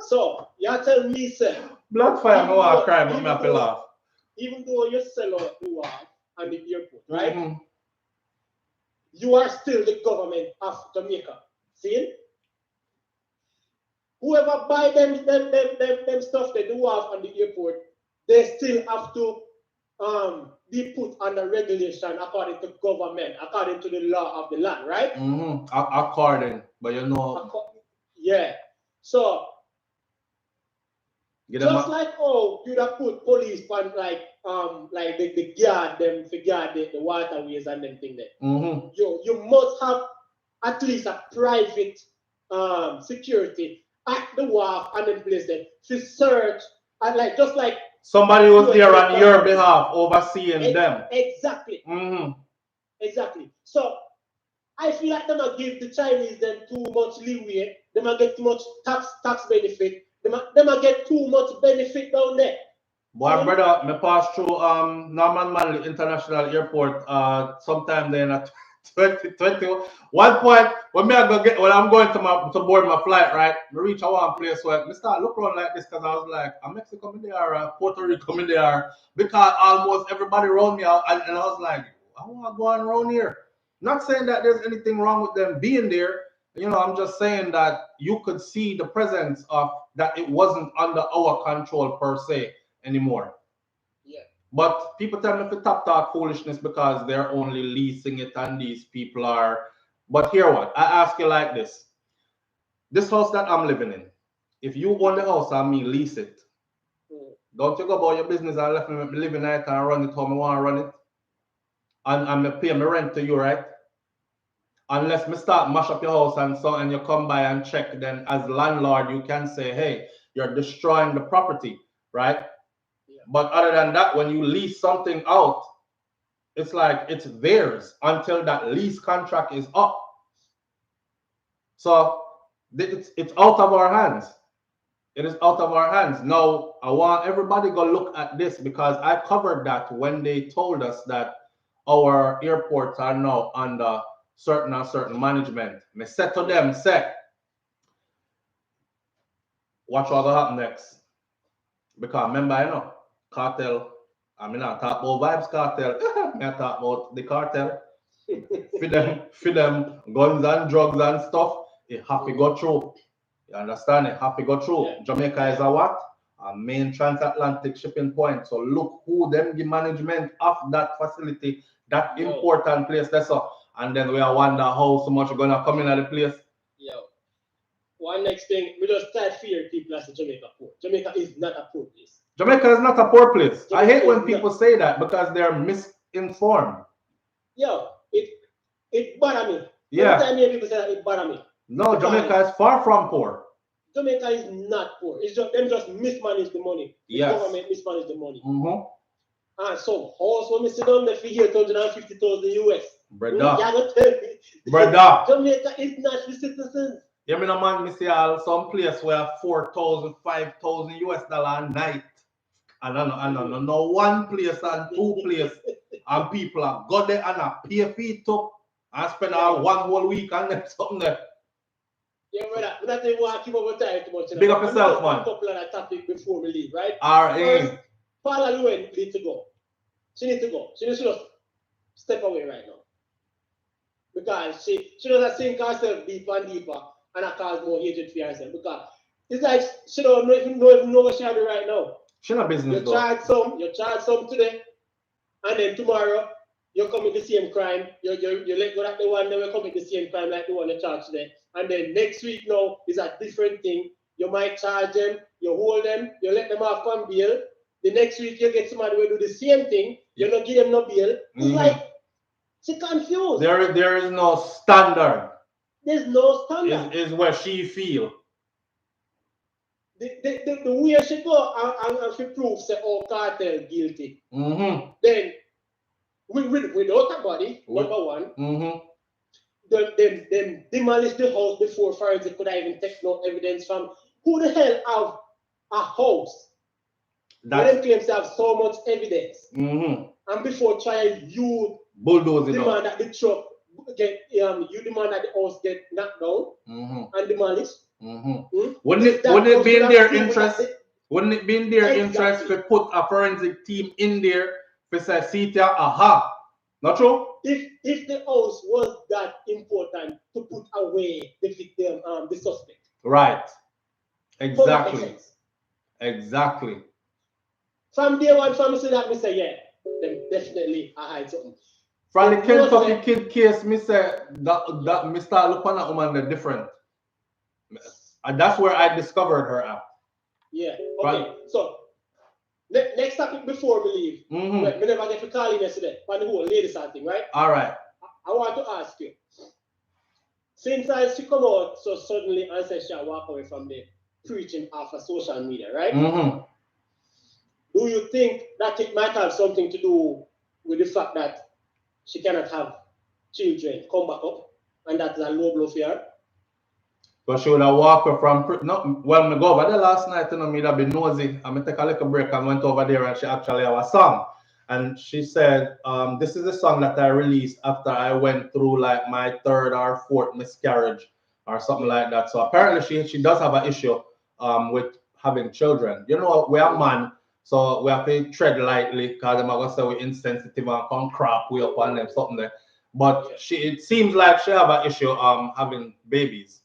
So you tell me, sir. Bloodfire, no I cry, but me have to laugh. Even though you sell out the wharf and the airport, right? You are still the government of Jamaica. See? whoever buy them stuff they do have on the airport, they still have to be put under regulation according to government, according to the law of the land, right? According, but you know. Yeah. So just like you'd have put police on like the guard them to guard the waterways and them thing there. You must have at least a private security at the wharf and then place them to search and like just like somebody was there on your behalf overseeing them. Exactly. Exactly. So I feel like they might give the Chinese them too much leeway. They might get too much tax benefit. They might get too much benefit down there. Boy, brother, me pass through Norman Manley International Airport sometime then at 2020. One point when I'm going to board my flight, right? I reach a one place where I start look around like this because I was like, Mexico in there, Puerto Rico in there, because almost everybody around me and I was like, I want to go on around here. Not saying that there's anything wrong with them being there. You know, I'm just saying that you could see the presence of that it wasn't under our control per se anymore. Yeah. But people tell me to talk foolishness because they're only leasing it and these people are. But here what? I ask you like this. This house that I'm living in, if you own the house and me lease it, don't you go about your business and let me live in it and run it how I want to run it? And I'm pay my rent to you, right? Unless me start mash up your house and you come by and check, then as landlord you can say, hey, you're destroying the property, right? Yeah. But other than that, when you lease something out, it's like it's theirs until that lease contract is up. So it's out of our hands. It is out of our hands. Now I want everybody go look at this because I covered that when they told us that our airports are now under certain management. Me said to them, watch what will happen next. Because remember, you know, cartel, I mean, I talk about vibes cartel, I talk about the cartel. For them guns and drugs and stuff, it have to go through. You understand? It have to go through. Yeah. Jamaica is a what? A main transatlantic shipping point. So look who them the management of that facility, that important place. That's all. And then we are wonder how so much gonna come in at the place. Yo. One next thing, we just start fear people as a Jamaica port. Jamaica is not a poor place. Jamaica is not a poor place. Jamaica I hate when people say that because they're misinformed. Yo, it bother me. Yeah. Every time you hear people say that, it bother me. No, Jamaica is far from poor. Jamaica is not poor. It's just them just mismanage the money. The government mismanage the money. And some house when we sit down there for here 250,000 US. Brother. Jamaica is not for citizens. Yeah, me no man, me see some place where 4,000, 5,000 US dollar a night. And I know one place and two places. And people are go there and pay feet up and spend one whole week and then something there. Yeah, brother. We don't even want to keep over time too much. Big up yourself, man. A couple of that topic before we leave, right? First, Paula Lewin needs to go. She needs to go. She needs to just step away right now. Because she doesn't sink herself deeper and deeper and that cause more hatred for herself. Because it's like she don't even know what she do right now. She not business. You charge some today, and then tomorrow you commit the same crime. You let go at the one, then you commit the same crime like the one you charge today. And then next week now is a different thing. You might charge them, you hold them, you let them off on bail. The next week you get somebody who do the same thing, you don't give them no bail. It's like she's confused. There is no standard. There's no standard. Is where she feel. The way she go and she prove say cartel guilty. Then without a body, number one. Them demolish the house before forensic could even take no evidence from. Who the hell have a house that claims to have so much evidence? And before trial, you bulldoze it demand that the truck get you demand that the house get knocked down and demolished. Wouldn't it be in their interest? Wouldn't it be in their interest to put a forensic team in there for say, see aha? Not true? If the house was that important to put away the victim, the suspect. Right. Exactly. Exactly. From day one, from say that, me say, yeah, them definitely I hide something. From the Kentucky kid case, me say that me start looking at woman different. And that's where I discovered her at. Yeah. Okay. So next topic before we leave. We never get to call in yesterday. On the whole ladies thing, right? All right. I want to ask you. Since she come out so suddenly and said she walk away from the preaching after social media, right? Do you think that it might have something to do with the fact that she cannot have children come back up, and that's a low blow for her? But she would have walked her from no. Well, me go over there last night, you know, me that be nosy. I take a little break and went over there, and she actually have a song. And she said, this is a song that I released after I went through like my 3rd or 4th miscarriage or something like that. So apparently she does have an issue with having children. You know, we are man, so we have to tread lightly because I'm going to say we're insensitive and come crap we up on them, something there. But it seems like she have an issue having babies.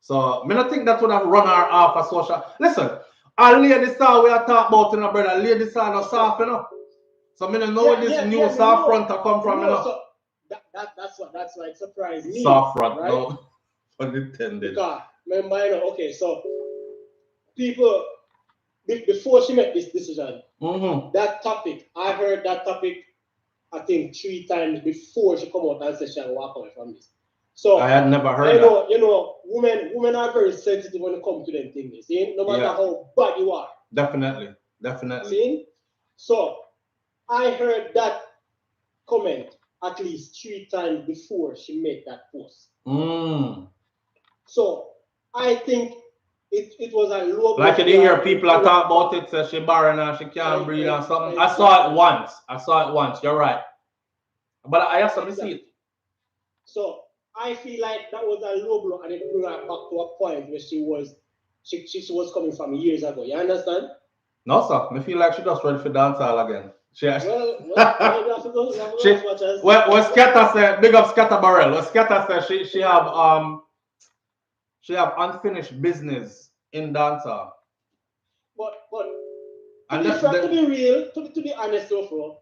So I don't think that would have run her off of social. Listen, our ladies star we are talking about, you know, brother. Ladies star no soft, you know. So I don't know where this new soft front to come from, you know. So that's why it surprised me. Soft front, right? no. Unintended. Because remember, you know, okay, so people before she made this decision, that topic, I heard that topic I think 3 times before she come out and said she had walk away from this. So I had never heard that. You know, women are very sensitive when it comes to them things. See? No matter how bad you are. Definitely. See? So I heard that comment at least 3 times before she made that post. So I think it was a low. Like you hear people are talk about it, say she barren and she can't breathe or something. I saw it once. You're right. But I also see it. So I feel like that was a low blow and it brought her back to a point where she was coming from years ago. You understand? No, sir. I feel like she just ready for dancehall again. What Scatter said, big up Scatter Barrel. What Scatter said, she have unfinished business in dancehall. But to be real, to be honest, so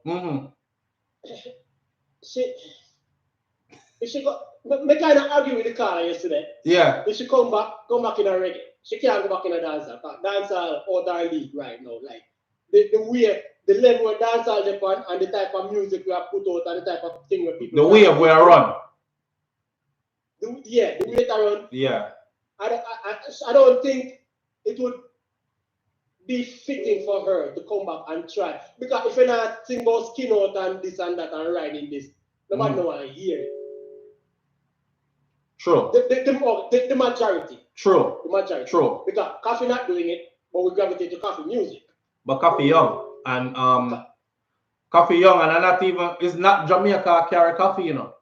she got me kind of argue with the car yesterday. Yeah. If she come back in a reggae, she can't go back in a dancehall. Dancehall out our league right now. Like the level where dancehall depend and the type of music we have put out and the type of thing where people. The way we are run. The way they run. Yeah. I don't think it would be fitting for her to come back and try. Because if you're not thinking about skin out and this and that and riding this, nobody know want to hear it. True. The majority. True. The majority. True. Because Coffee not doing it, but we gravitate to Coffee music. But Coffee young and Coffee young and not even it's not Jamaica carry coffee, you know.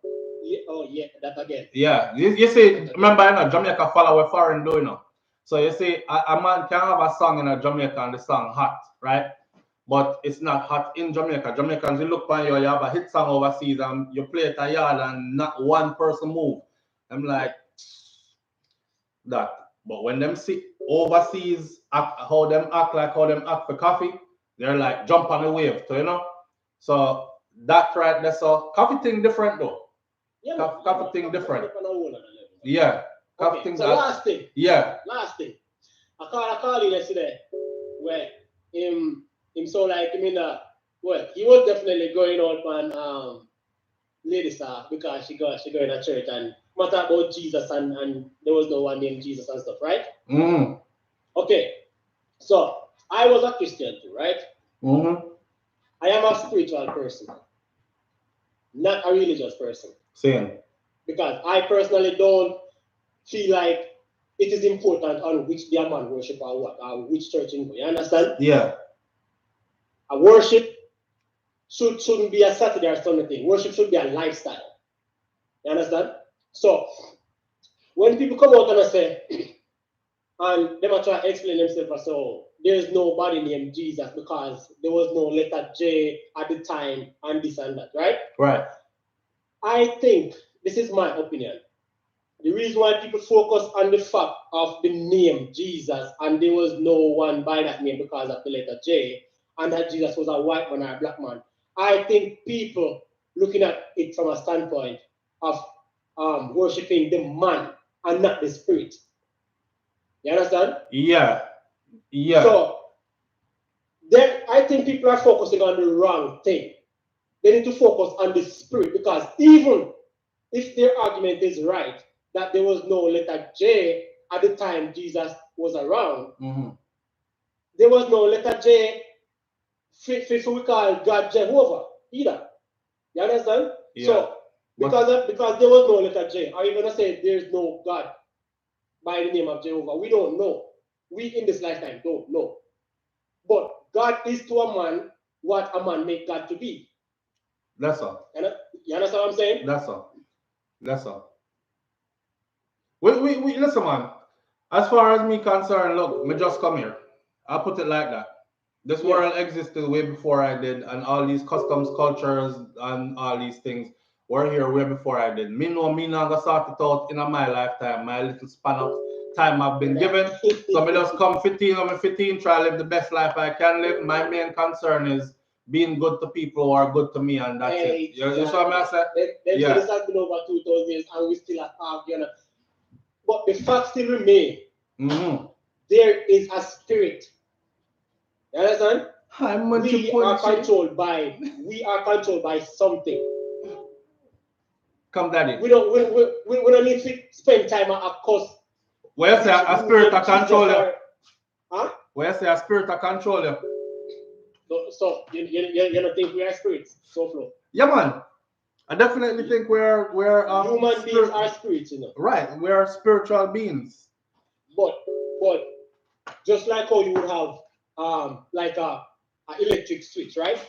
Yeah, that again. Yeah, you see, remember, you know, Jamaica follow what foreign do, you know. So you see, a man can have a song in a Jamaica and the song hot, right? But it's not hot in Jamaica. Jamaicans, you look on you have a hit song overseas and you play it a yard and not one person move. I'm like, that. But when them see overseas how them act for coffee, they're like jump on the wave, so, you know. So that right there, so coffee thing different though. Yeah, coffee thing different. Yeah. Okay, thing so last thing. Yeah. Last thing. I called you yesterday where him so like he was definitely going out on Lady Star because she go in a church and matter about Jesus and there was no one named Jesus and stuff, right? Okay. So I was a Christian too, right? I am a spiritual person, not a religious person. Same. Because I personally don't feel like it is important on which their man worship or what, or which church in. You understand? Yeah. A worship shouldn't be a Saturday or Sunday thing. Worship should be a lifestyle. You understand? So when people come out and say, and they might try to explain themselves, so there's nobody named Jesus because there was no letter J at the time and this and that, right? Right. I think, this is my opinion, The reason why people focus on the fact of the name Jesus, and there was no one by that name because of the letter J, and that Jesus was a white man or a black man. I think people looking at it from a standpoint of worshiping the man and not the spirit. You understand? Yeah. Yeah. So then I think people are focusing on the wrong thing. They need to focus on the spirit, because even if their argument is right that there was no letter J at the time Jesus was around, there was no letter J for we call God Jehovah either. You understand? Yeah. So because there was no letter J, are you gonna say there's no God by the name of Jehovah? We don't know. We in this lifetime don't know. But God is to a man what a man make God to be. That's all. You understand what I'm saying? That's all. That's all. We listen, man. As far as me concerned, look, me just come here. I'll put it like that. This world existed way before I did, and all these customs, cultures, and all these things were here way before I did. Me know me not gonna sort it out in my lifetime, my little span of time I've been given. So me just come 15 or 15, try to live the best life I can live. My main concern is being good to people who are good to me, and that's it. You know what I say? Yeah. This has been over 2,000 years, and we still have arguing. But the fact still remains. There is a spirit. You understand? We are controlled by something. Come, daddy. We don't need to spend time at a cost. Where you say a spirit to control you? Huh? Where you say a spirit to control you? So you don't think we are spirits? SouFlo. Yeah, man. I definitely think we're human beings are spirits, you know. Right, we are spiritual beings. But just like how you would have like a electric switch, right?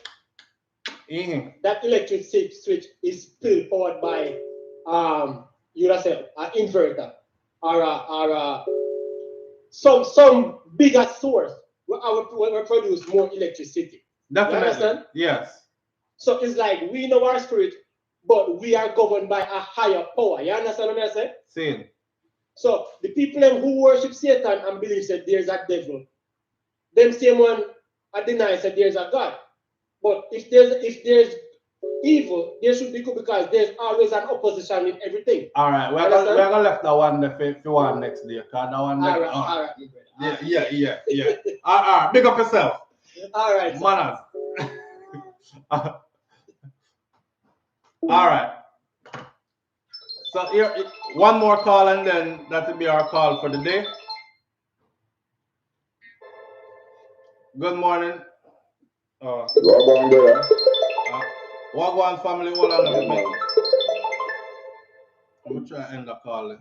That electric switch is still powered by you know say an inverter or some bigger source where produce more electricity. Definitely. You understand? Yes. So it's like we know our spirit, but we are governed by a higher power. You understand what I say? Same. So the people who worship Satan and believe that there's a devil, them same one I deny that there's a God. But if there's evil, there should be good, because there's always an opposition in everything. All right, we're gonna left that one if you want next day. Cause that one next. All right. Yeah. All right, big up yourself. All right, manners. All right. So here, one more call, and then that will be our call for the day. Good morning. Wagwan family, hold on a minute. I'm gonna try to end the call.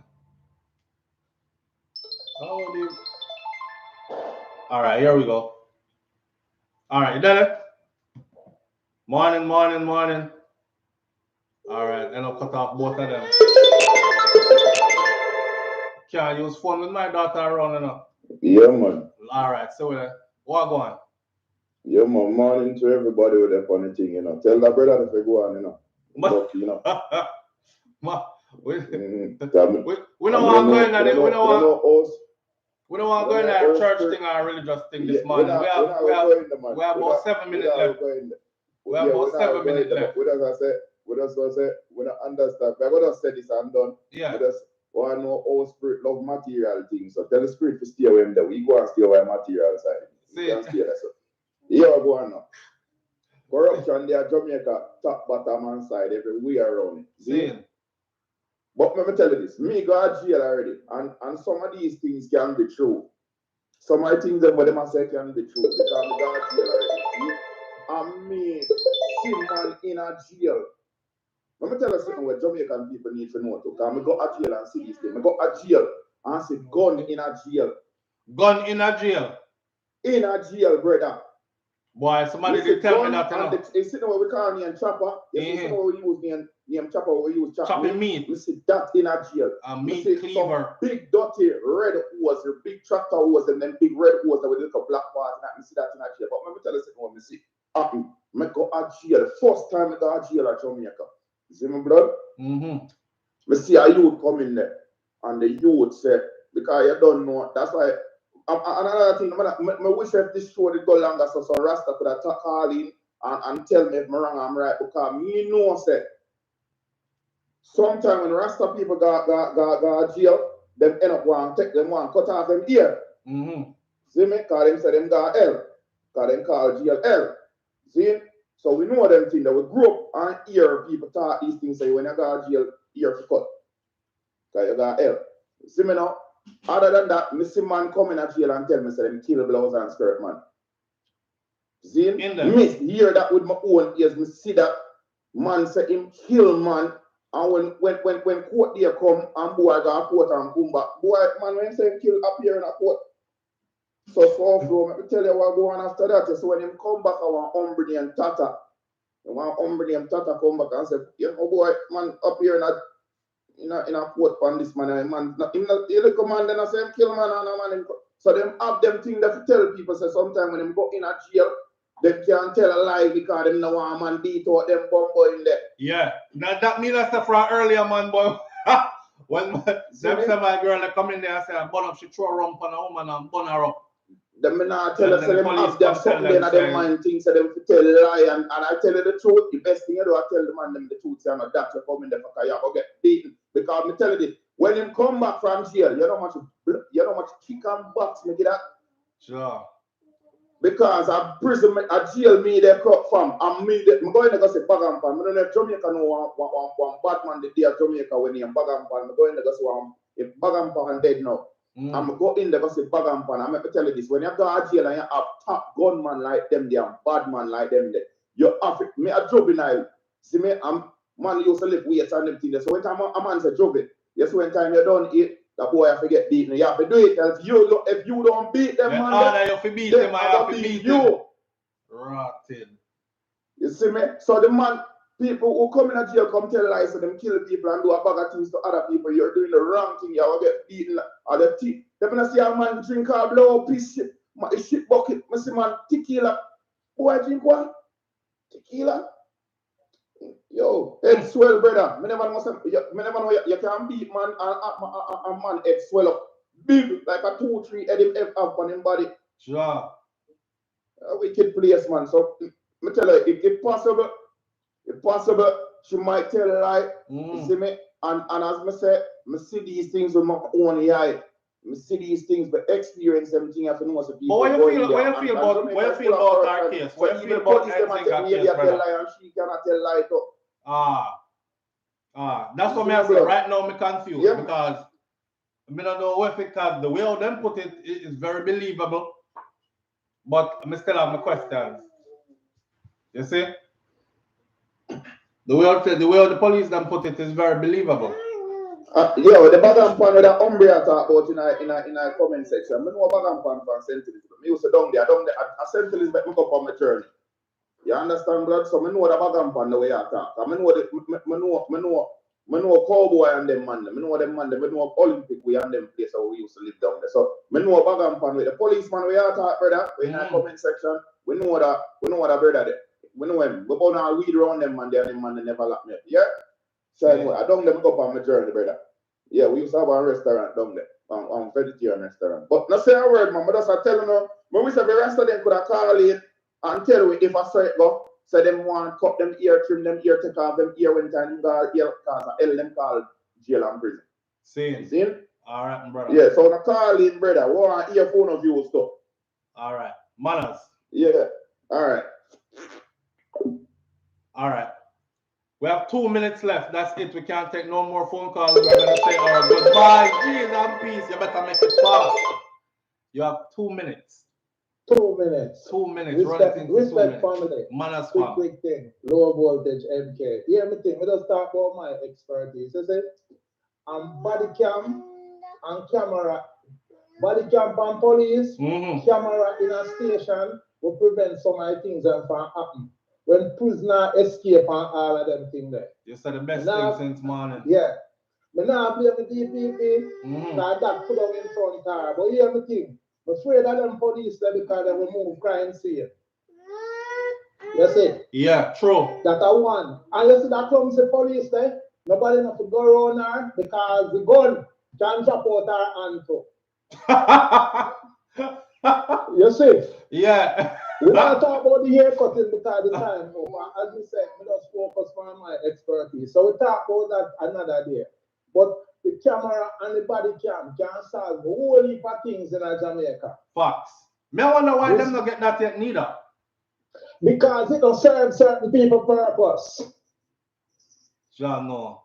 All right, here we go. All right, you done it? Morning. All right, and I'll cut off both of them. Can't use phone with my daughter around enough. Yeah, man. All right, so what go on? Yeah, man. Morning to everybody with that funny thing, you know. Tell that brother if they go on, you know. But, you know. We don't want to go in there. We don't want to go in that church thing or religious thing this morning. We have about 7 minutes left. We have about 7 minutes left. What does I say? We don't understand. We're going to say this and done. Yeah. We just want to know all spirit love material things. So tell the spirit to stay away from them. We go and stay away material side. See. Here we go on now. Corruption there, Jamaica, top, bottom, and side, everywhere around it. See? But let me tell you this, me go to jail already, and some of these things can be true. Some of the things that them say can be true, because me go to jail already. See? And me see man in a jail. Let me tell you something what Jamaican people need to know too, because me go to jail and see these things. Me go to jail and see gun in a jail. Gun in a jail? In a jail, brother. Boy, somebody did tell me that. You see what we call name chopper? You see what we use name chopper, we use chopping meat. We see that in a jail. A meat cleaver. Big dirty red hose, big tractor hose, and then big red hose with little black bars. And I see that in a jail. But let me tell you something what I see. I go to jail. The first time I go to jail at Jamaica. You see my blood? I see a youth come in there. and the youth say, because you don't know, that's why, another thing, I wish if this show did go longer, so Rasta could have call in and tell me if I'm wrong or I'm right, because me know, say, sometimes when Rasta people go jail, them end up want take them one cut off them ear. See me? Because them say them got hell. Because them call jail hell. See? So we know them things that we grew up and hear people talk these things, say when you go to jail, ear to cut. Because you got hell. See me now? Other than that, me see man come in at jail and tell me say them kill blouse and skirt man. See? Me hear that with my own ears. Me see that man say him kill man. And when court day come and boy go court and come back, boy man when say him kill up here in a court. So SouFLo, let me tell you what go on after that. So when him come back, I want Umbrey and Tata. I want Umbrey and Tata come back and say, you know boy, man up here in a court on this man, you look man then I say him kill man and man. So them have them thing that tell people say sometimes when them go in a jail, they can't tell a lie because them no want man beat out them bumbo in there. Yeah. Now that me last from earlier man boy. When them say my girl they come in there and say I burn up, she throw a rump on a woman and burn her up. Them not tell us so them have them something in their mind things so them tell a lie and I tell you the truth. The best thing you do I tell the man them the truth say I'm a doctor come in there for you go get beaten. Because me tell you this, when him come back from jail, you know much kick and box me get that. Sure. Because a prison, a jail me they crop from, and me going to go say Bagampan. I don't know if Jamaica know one bad man the day of Jamaica when he am Bagampan. I'm going to go say if Bagampan dead now. I'm go in there go say Bagampan. I'm going to tell you this: when you go to jail and you have top gunman like them, they are bad man like them. You have me a juvenile. See me, I'm man used to live weights and them things. So when time a man say juvenile, yes, when time you don't eat. The boy have to get beaten. You have to do it. If you don't beat them, man, you have to beat them. I have to beat you. Rotten. You see me? So the man, people who come in a jail come tell lies to them, kill people and do a bag of things to other people. You're doing the wrong thing. You have to get beaten. Or the tea. They're gonna see a man drink or blow up his shit bucket. I see man tequila. Boy drink what? Tequila. Yo, head swell, brother. Me never know you can beat man and man head swell up. Big, like a 2-3 head him have on his body. Sure. A wicked place, man. So, me tell her, if possible, she might tell a lie. You see me? And as me say, me see these things with my own eye. Me see these things, but experience them things. I know some people. But what you feel about our case? What you feel about Nzinga case, brother? And she cannot tell lie too. That's what I say. Right now, I'm confused because I don't know if because the way how them put it is very believable, but I still have my questions. You see, the way how the police them put it is very believable. The Bagampan with the Umbrey I talk about in a comment section. I know Bagampan from St. Elizabeth. I used to down there. I St. Elizabeth, I go up on my journey. You understand, blood? So I know the Bagampan the way I talk. I know Cowboy and them man. I know them man. I know Olympic we and them place how we used to live down there. So I know Bagampan with the policeman we are talk, brother. In a comment section, we know that brother there. We know him. We go and weed around them man there and them man they never lock me up. Yeah? So I don't them go up on my journey, brother. Yeah, we used to have a restaurant down there. A vegetarian restaurant. But not say a word, man. But that's I tell you now, when we say the restaurant could have called in and tell you if I say it go, say them want cut them ear, trim them ear, take off them ear when time go ear cause L them called jail and prison. See? Alright, brother. Yeah, so I call in, brother. We want earphone of you stuff. Alright. Manners. Yeah. Alright. Alright. We have 2 minutes left. That's it. We can't take no more phone calls. We're going to say our goodbye. Peace and peace. You better make it fast. You have 2 minutes. 2 minutes. 2 minutes. Respect family. Manners, quick thing. Low voltage MK. Hear me think. We just talk about my expertise. You see? Body cam and camera. Body cam and police. Camera in a station will prevent some of the things that from happen. When prisoner escape and all of them things there. You said the best thing since morning. Yeah. But now I blame the DPP. That put them in front car. But hear me thing. I'm afraid of them police there because they will move crime scene. You see? Yeah, true. That are one. And you see that comes the police there. Nobody have to go around her because the gun can drop out our answer. You see? Yeah. We want to talk about the haircutting because the time over. As we said, we just focus on my expertise. So we talk about that another day. But the camera and the body cam can solve a whole heap of things in Jamaica. Facts. Me wonder why them not get that yet neither. Because it don't serve certain people purpose. John, no.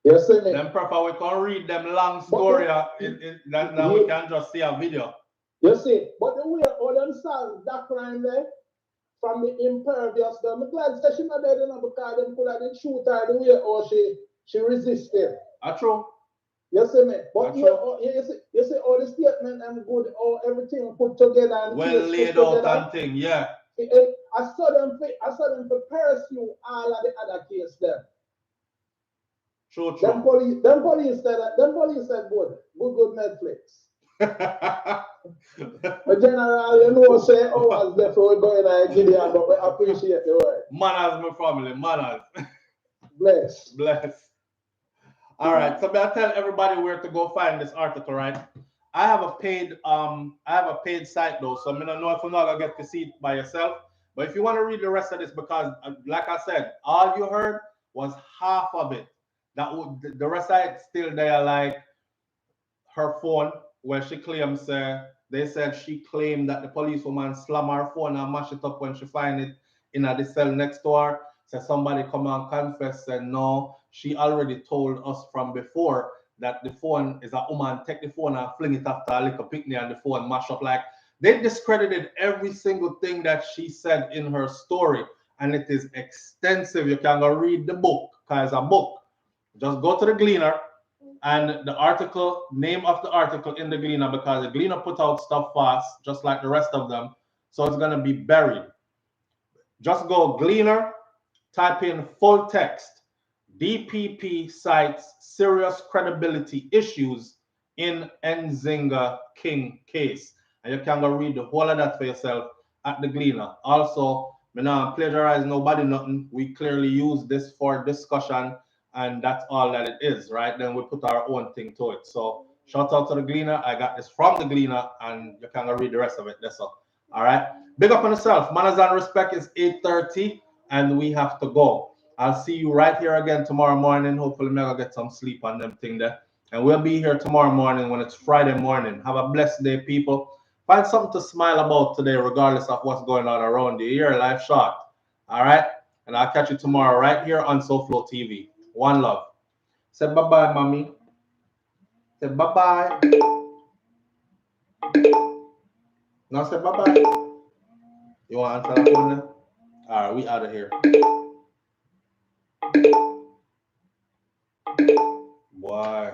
You see me? Them proper we can read them long story now we can just see a video. You see, but the way all them solve that crime there from the impervious them, I'm glad that she not dead enough because them could have shoot her the way or she resisted. True. You see me? But you see all the statement and good, all everything put together and well laid out and thing, yeah. I saw them to pursue all of the other case there. True. Them police said good Netflix. But general, you know, say, as left we going to Gideon, but we appreciate the word. Manners, my family, manners. Bless. All right, so I tell everybody where to go find this article, right? I have a paid site though, so I don't know if you're not gonna get to see it by yourself. But if you want to read the rest of this, because like I said, all you heard was half of it. The rest of it still there, like her phone, where she claims they said she claimed that the policewoman slammed her phone and mash it up when she find it in the cell next to her. So somebody come and confess and no, she already told us from before that the phone is a woman take the phone and fling it after a little picnic and the phone mash up. Like they discredited every single thing that she said in her story, and it is extensive. You can go read the book because it's a book. Just go to the Gleaner and the article, name of the article in the Gleaner, because the Gleaner put out stuff fast, just like the rest of them. So it's gonna be buried. Just go Gleaner, type in full text. DPP cites serious credibility issues in Nzinga King case. And you can go read the whole of that for yourself at the Gleaner. Also, me not plagiarize nobody nothing. We clearly use this for discussion, and that's all that it is, right? Then we put our own thing to it. So shout out to the Gleaner. I got this from the Gleaner, and you can go read the rest of it. That's all. All right. Big up on yourself. Manners and respect is 8:30, and we have to go. I'll see you right here again tomorrow morning. Hopefully, I'll get some sleep on them thing there. And we'll be here tomorrow morning when it's Friday morning. Have a blessed day, people. Find something to smile about today, regardless of what's going on around you. Your life short. All right? And I'll catch you tomorrow right here on SouFLoTV. One love. Say bye-bye, mommy. Say bye-bye. Now say bye-bye. You want to answer that phone now? All right, we out of here. Why?